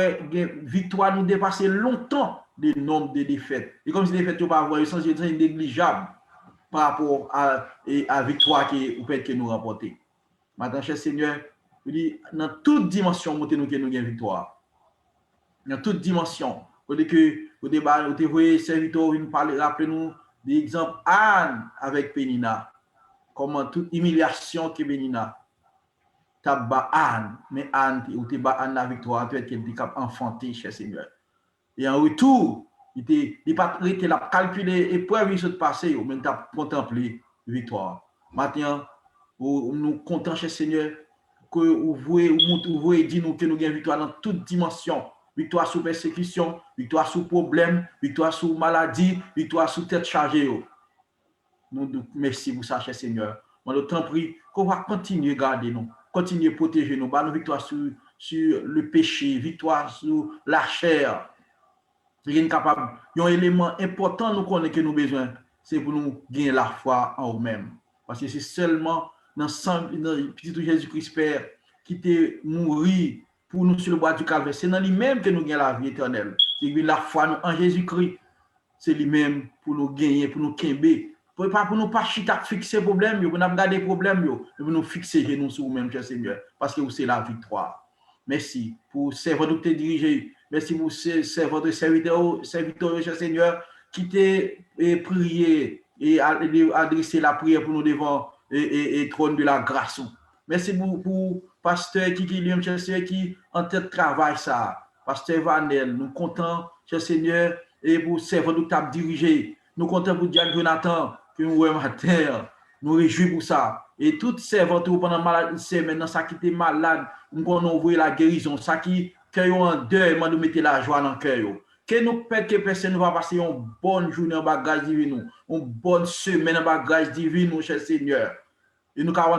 victoire nous dépasser longtemps le nombre de défaites. Et comme si les défaites ne pas avoir, c'est négligeable par rapport à la victoire que nous remportons. Maintenant, cher Seigneur, dans toute dimension, nous avons une victoire. Dans toute dimension. Vous voyez, serviteur, vous parlez, rappelez-nous l'exemple Anne avec Pénina. Comment toute humiliation que Pénina t'a bat Anne, mais Anne, ou t'es bat Anne la victoire, tu es quelqu'un qui a enfanté, cher Seigneur. Et en retour, il n'a pas calculé l'épreuve qui s'est passée, mais il a contemplé la victoire. Maintenant, nous comptons, cher Seigneur, que vous voyez dire nous que nous avons une victoire dans toute dimension. Victoire sous persécution, victoire sous problème, victoire sous maladie, victoire sous tête chargée. Nous merci pour ça, cher Seigneur. Nous t'en prie qu'on va continuer à garder nous, continuer à protéger nous, nos victoire sur le péché, victoire sur la chair. Il y a un élément important nous connaissons que nous avons besoin, c'est pour nous gagner la foi en nous-mêmes. Parce que c'est seulement dans le petit Jésus-Christ Père qui était mort pour nous sur le bois du calvaire. C'est dans lui-même que nous gagnons la vie éternelle. C'est la foi en Jésus-Christ. C'est lui-même pour nous gagner, pour nous quimber. Pour nous pas chita fixer problème, pour nous garder problème, pour nous fixer nous sur nous-mêmes, cher Seigneur. Parce que c'est la victoire. Merci pour servir nous te diriger. Merci pour votre serviteur, cher Seigneur, qui t'a prié et adressé la prière pour nous devant et trône de la grâce. Merci pour pasteur qui en tête travail ça. Pasteur Vanel, nous comptons, cher Seigneur, et pour servir nous t'a dirigé. Nous comptons pour Jack Jonathan, que nous voyons matin. Nous réjouissons pour ça. Et toutes servantes pendant malade, c'est maintenant ça qui était malade, nous avons envoyé la guérison, ça qui cœur en deuil, nous mettez la joie dans le cœur. Que nous que personne va passer une bonne journée en bagage divin, une bonne semaine en bagage divin, mon cher Seigneur. Et nous avons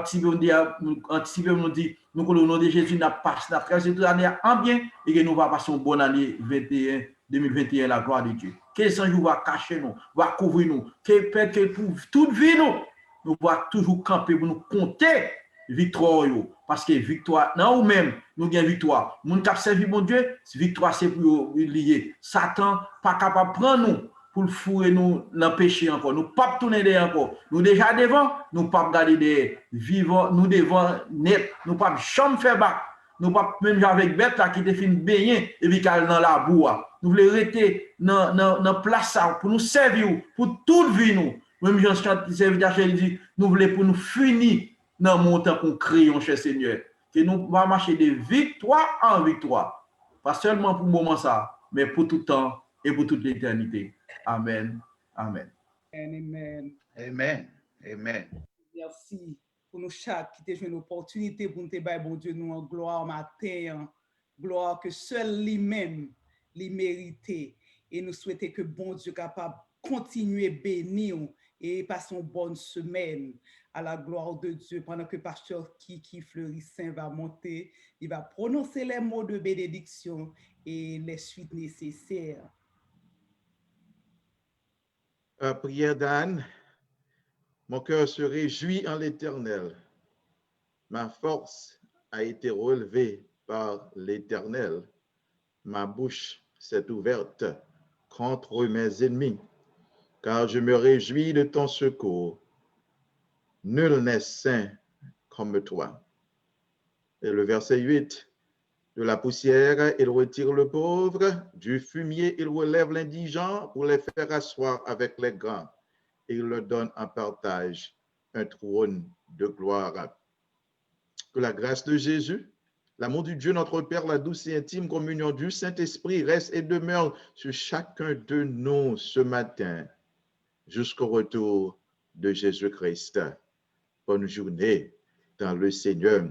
anticipé, nous dit, nous que le nom de Jésus n'a pas traversé toute l'année en bien et que nous va passer une bonne année 2021, la gloire de Dieu. Que le Saint-Jour va cacher nous, va couvrir nous, que pour toute vie nous va toujours camper pour nous compter victoire. Parce que victoire, non ou même, nous avons victoire. Nous qui servi mon Dieu, victoire c'est pour lier. Satan pas capable de prendre nous pour fourrer nous dans le péché encore. Nous ne pouvons pas tourner derrière encore. Nous déjà devant, nous ne pouvons pas garder des vivants, nous devant net. Nous ne pouvons pas jamais faire bac. Nous ne pouvons pas même avec bête là qui te fin baigner et puis qu'elle dans la boue. Nous voulons rester dans place pour nous servir, pour toute vie nous. Même Jean serviteur dit, nous voulons pour nous finir dans le montant qu'on crée, cher Seigneur. Que nous va marcher de victoire en victoire. Pas seulement pour le moment ça, mais pour tout temps et pour toute l'éternité. Amen. Amen. Amen. Amen. Amen. Merci pour nous chaque qui t'a joué une opportunité pour nous te bailler, bon Dieu, nous en gloire matin, gloire que seul lui-même lui méritait. Et nous souhaitons que bon Dieu capable de continuer à bénir et passer une bonne semaine à la gloire de Dieu pendant que pasteur Kiki Fleurissin va monter, il va prononcer les mots de bénédiction et les suites nécessaires. Prière d'Anne. Mon cœur se réjouit en l'Éternel. Ma force a été relevée par l'Éternel. Ma bouche s'est ouverte contre mes ennemis, car je me réjouis de ton secours. Nul n'est saint comme toi. Et le verset 8. De la poussière, il retire le pauvre. Du fumier, il relève l'indigent pour les faire asseoir avec les grands. Et il leur donne en partage un trône de gloire. Que la grâce de Jésus, l'amour du Dieu notre Père, la douce et intime communion du Saint-Esprit reste et demeure sur chacun de nous ce matin jusqu'au retour de Jésus-Christ. Bonne journée dans le Seigneur.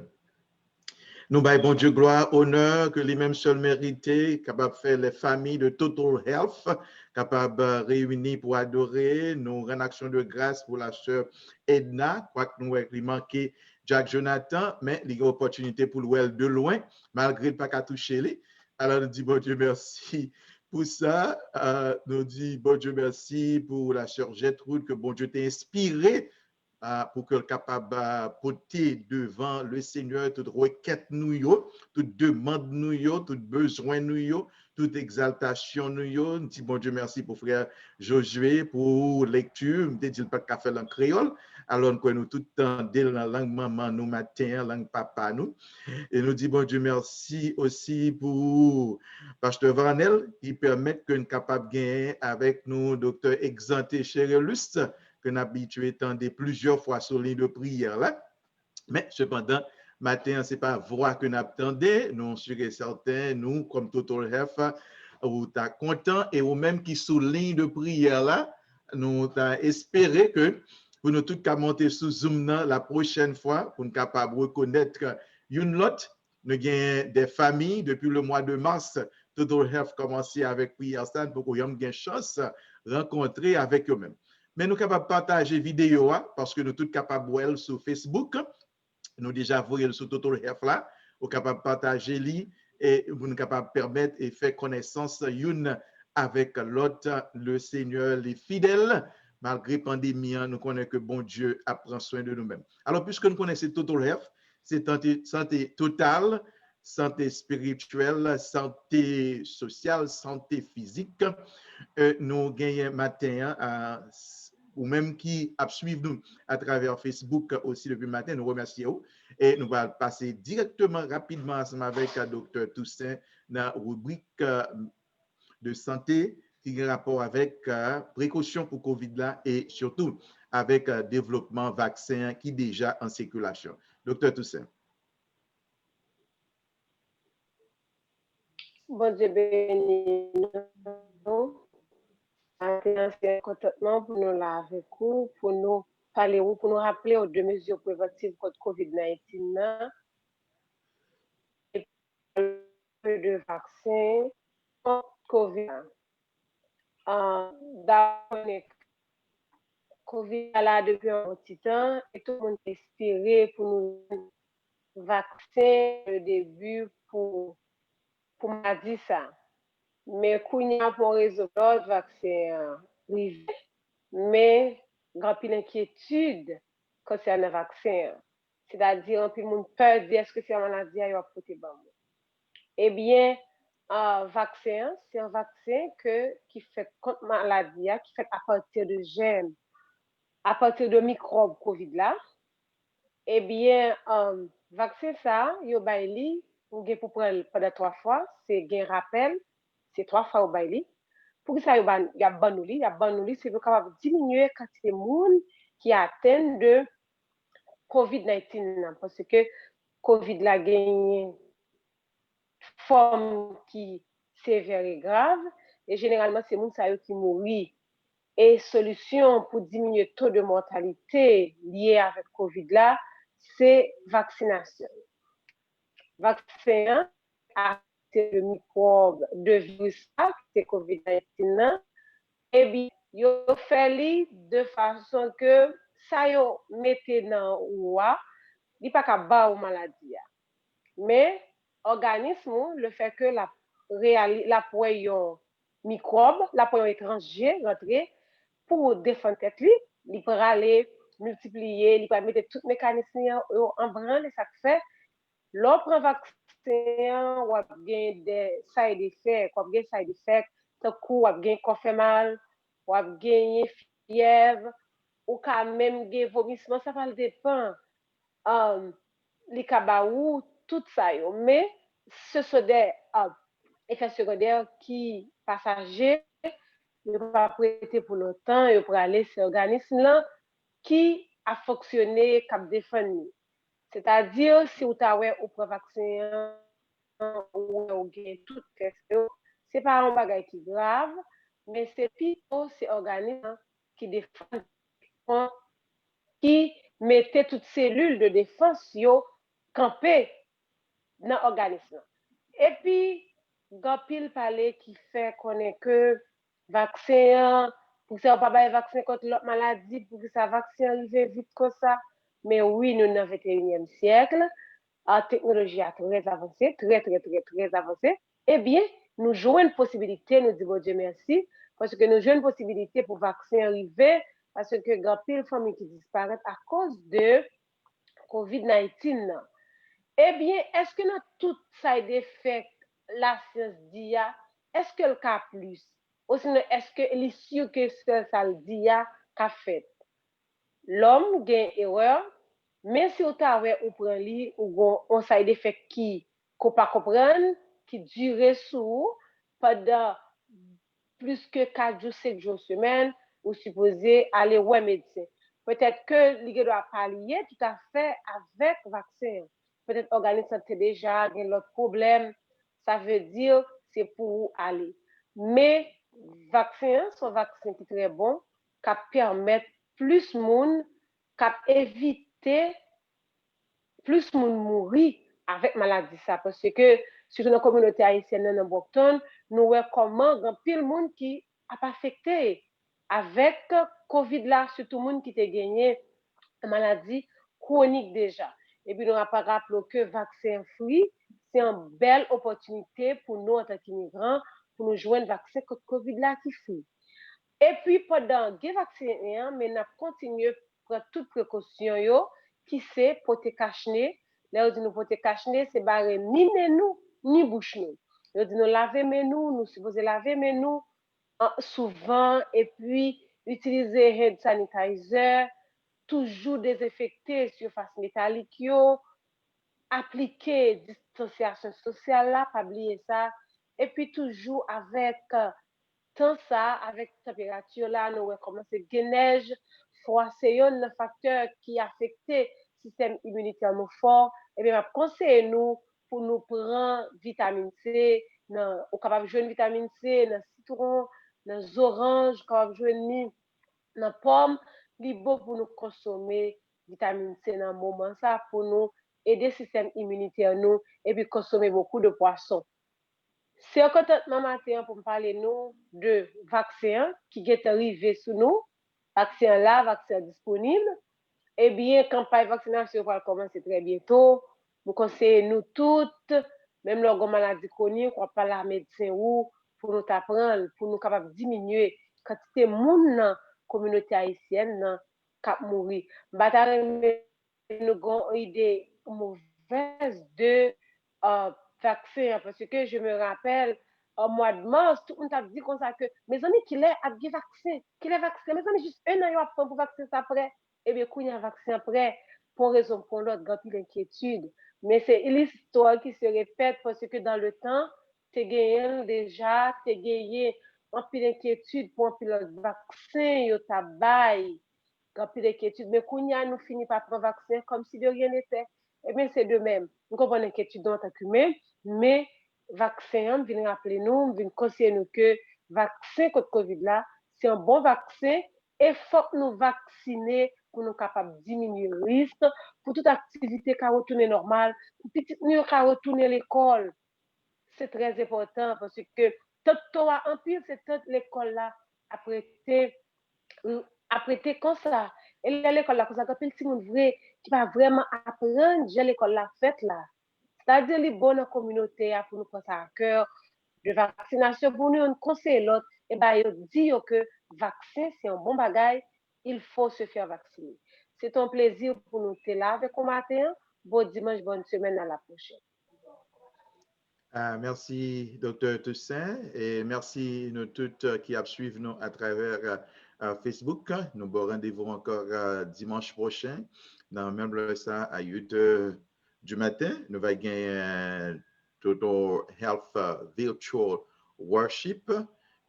Nous baillons bon Dieu gloire, honneur, que lui-même seul mérité, capable de faire les familles de Total Health, capable de réunir pour adorer, nous rendons action de grâce pour la sœur Edna, quoi que nous lui manqué Jack Jonathan, mais il y a une opportunité pour le de loin, malgré pas qu'à toucher les. Alors nous disons bon Dieu merci pour ça, nous disons bon Dieu merci pour la sœur Gertrude, que bon Dieu t'a inspiré pour qu'elle soit capable de porter devant le Seigneur toute requête nous, toute demande nous, tout besoin nous, toute exaltation nous. Nous disons bon Dieu merci pour frère Josué pour lecture. Nous ne disons pas qu'à faire en créole. Alors nous connaissons tout le temps dans la langue maman nous matin, langue papa nous. Et nous disons bon Dieu merci aussi pour pasteur Vanel qui permet que nous sommes capables de gagner avec nous docteur Exempté Chérelus, que nous habitués tendre plusieurs fois sur ligne de prière là. Mais cependant, matin, ce n'est pas voix que nous attendons, nous sommes et certains, nous, comme Total Health, nous sommes contents et ou même qui sous ligne de prière là, nous avons espéré que pour nous tous monter sous Zoom la prochaine fois, pour nous capables de reconnaître une lot, nous avons des familles depuis le mois de mars, Total Health commencé avec prière stand pour qu'on ait une chance de rencontrer avec eux-mêmes. Mais nous sommes capables de partager vidéo parce que nous sommes tous capables de voir sur Facebook. Nous déjà voyons sur Total Health là. Nous sommes capables de partager li et nous sommes capables de permettre et faire connaissance une avec l'autre, le Seigneur, les fidèles. Malgré la pandémie, nous connaissons que bon Dieu prend soin de nous-mêmes. Alors, puisque nous connaissons Total Health, c'est santé totale, santé spirituelle, santé sociale, santé physique. Nous gagnons matin ou même qui suivent nous à travers Facebook aussi depuis le matin, nous remercions et nous allons passer directement rapidement ensemble avec le docteur Toussaint dans la rubrique de santé qui a rapport avec précaution pour COVID là et surtout avec développement vaccin qui est déjà en circulation. Docteur Toussaint. Bon Dieu béni nous. C'est un contentement pour nous là avec vous, pour nous parler, pour nous rappeler aux deux mesures préventives contre COVID-19 et de vaccins contre COVID. D'abord, COVID là depuis un petit temps et tout le monde espérait pour nous vacciner le début pour m'a dit ça. Mais kounya pour résoudre l'autre vaccin privé, mais grand pile inquiétude concernant le vaccin. C'est-à-dire, un peu monde peur de dire est-ce que c'est une maladie à porter bon. Eh bien, vaccin, c'est un vaccin qui fait contre maladie, qui fait à partir de gènes, à partir de microbes COVID là. Eh bien, vaccin ça, yo baili, ou gen pour prendre pendant 3 fois, c'est gen rappel, c'est 3 fois au baili. Pour que ça y a banouli, c'est pour capable diminuer la quantité de monde qui atteint de COVID-19 parce que COVID la gagne forme qui sévère et grave et généralement c'est monde ça qui mourit. Et solution pour diminuer le taux de mortalité lié avec COVID là, c'est vaccination. Vaccin à le microbe de virus c'est COVID-19 et bien yo fait de façon que ça yo mette dans ouah, il pas ka ba ou maladie. Mais organisme le fait que la poyon microbe, la poyon étranger rentrer pour défendre tête lui, il peut aller multiplier, il peut mettre tout mécanisme en branle et ça fait l'autre vaccin ou a bien des side effects, ou bien side effects, tant coup a bien coffre mal, ou a bien fièvre, ou quand même des vomissements, ça va dépendre les cabaou, tout ça yo. Mais ce sont des effets secondaires qui passagers, ne pas prêter pour longtemps et pour aller ces organismes là qui a fonctionné comme défendu. C'est-à-dire si vous avez un vaccin ou tout c'est pas un bagage qui grave, mais c'est plutôt ces organismes qui défendent, qui mettaient toutes cellules de défense yo campées dans l'organisme. Et puis, Gopil parlait qui fait qu'on est que vaccin, pour que ça pas un vaccin contre l'autre maladie, pour que ça vaccin arrive vite comme ça. Mais oui, nous dans le 21e siècle, la technologie a très avancé, très avancé. Eh bien, nous jouons une possibilité, nous disons Dieu merci, parce que nous jouons une possibilité pour vaccin arriver, parce que Gopil famille qui disparaît à cause de COVID-19. Eh bien, est-ce que dans tout side effect, la science dit, est-ce que le cas plus? Ou sinon, est-ce que l'issue que ça le dit, qu'a fait? L'homme gagne erreur, mais si vous avez ou prend li ou on side effect qui pas comprendre, qui dure sous pendant plus que 4 jours, 5 jours semaine, ou supposé aller ouais médecin. Peut-être que l'IGE doit pallier tout à fait avec vaccin. Peut-être organisme santé déjà, il y a l'autre problème. Ça veut dire c'est pour aller. Mais vaccin, c'est vaccin qui est très bon, qui permet plus de monde, qui éviter plus de monde mourir avec maladie ça parce que surtout dans la communauté haïtienne dans Boston, nous voyons comment il y a pile monde qui a pas affecté avec Covid là, surtout monde qui a gagné une maladie chronique déjà. Et puis nous avons pas rappelé que vaccin free, c'est une belle opportunité pour nous en tant qu'immigrants pour nous jouer un vaccin contre Covid là qui free. Et puis pendant que vaccin mais nous continuons prendre toutes précautions yo qui c'est pour te cacher. Là on dit nous pour te cacher, c'est barrer ni nous ni bouche nous. On dit nous laver nous supposons laver nous souvent et puis utiliser hand sanitizer, toujours désinfecter surface métallique yo, appliquer distanciation sociale là, pas oublier ça et puis toujours avec tant ça avec température là nous commencer neige froid c'est un facteur qui affecte le système immunitaire nous fort et bien conseiller nous pour nous prendre vitamine C au capable de joindre vitamine C dans citron dans les oranges, comme je dis, dans les pommes, li bon pour nous consommer vitamine C dans le moment ça, pour nous aider le système immunitaire nous, et puis consommer beaucoup de poissons. C'est un contentement matin pour me parler nous de vaccin qui est arrivé sous nous, vaccin là, vaccin disponible. Eh bien, campagne vaccination va commencer très bientôt. Nous conseillons nous toutes, même les maladies chroniques, on pas la médecin ou pour nous apprendre, pour nous capables de diminuer la quantité de monde dans la communauté haïtienne qui mourir. Nous avons une idée mauvaise de vaccin parce que je me rappelle au mois de mars, tout le monde a dit comme ça que mes amis qui l'ont vaccin, mes amis juste un an ils ont pour vacciner ça après. Eh bien, quand il y a un vaccin après, pour raison pour l'autre, il y a l'inquiétude. Mais c'est l'histoire qui se répète parce que dans le temps, tu as gagné déjà, tu as gagné un peu d'inquiétude pour un peu de vaccin, tu as bail, un peu d'inquiétude. Mais quand il y a, nous finissons par prendre vaccin comme si de rien n'était. Eh bien, c'est de même. Nous comprenons l'inquiétude dans tant qu'humain, mais vaccin, vient rappeler nous, vient conseiller nous que vaccin contre Covid là, c'est un bon vaccin et il faut que nous vacciner pour nous capables de diminuer le risque, pour toute activité qui a retourné normale, pour petit nous qui a retourné à l'école. C'est très important parce que tout toi en pire, c'est toute l'école là apprêté comme ça. Et l'école là, comme ça, quand petit monde vrai qui va vraiment apprendre, j'ai l'école là faite là. C'est-à-dire les bonnes communautés pour nous prendre ça à cœur de vaccination pour nous, on conseille l'autre, et bien, il dit que vaccin, c'est un bon bagage, il faut se faire vacciner. C'est un plaisir pour nous être là avec vous matin. Bon dimanche, bonne semaine, à la prochaine. Merci, Dr. Toussaint, et merci nous toutes qui suivent nous à travers Facebook. Nous avons rendez-vous encore dimanche prochain, dans même le ça à 8h du matin. Nous allons gagner Total Health Virtual Worship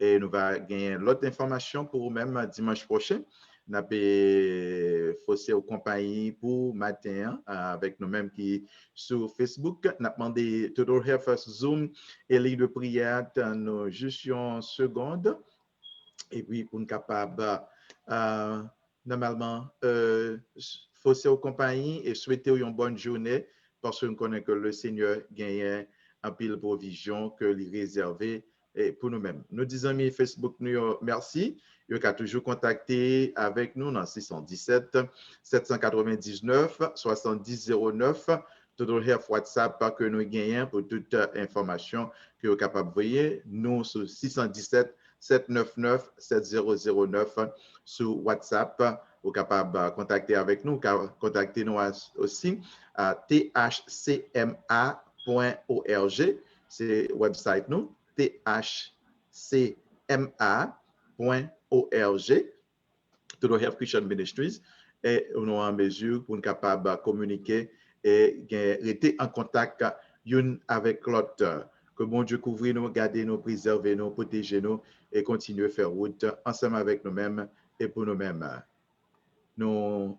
et nous allons gagner l'autre information pour vous-même dimanche prochain. Nous avons fossé aux compagnies pour matin avec nous-mêmes qui sur Facebook. Nous avons demandé Total Health Zoom et ligne de prière dans juste une seconde. Et puis, pour nous capable, normalement, fossé aux compagnies et souhaiter une bonne journée parce que nous connaissons que le Seigneur gagne un pile provision que les réserver pour nous-mêmes. Nous disons, amis Facebook, nous merci. Vous pouvez toujours contacter avec nous dans 617 799 7009. Total Health WhatsApp que nous gagnons pour toute information que vous êtes capable de voyer. Nous sur 617 799 7009 sur WhatsApp. Vous êtes capable de contacter avec nous. Contactez nous aussi à thcma.org. C'est le website nous. thcma.org. Total Health Christian Ministries. Et nous sommes en mesure pour nous capable de communiquer et rester en contact l'une avec l'autre. Que bon Dieu couvre nous, garde nous, préserve nous, protège nous et continue à faire route ensemble avec nous-mêmes et pour nous-mêmes. Nous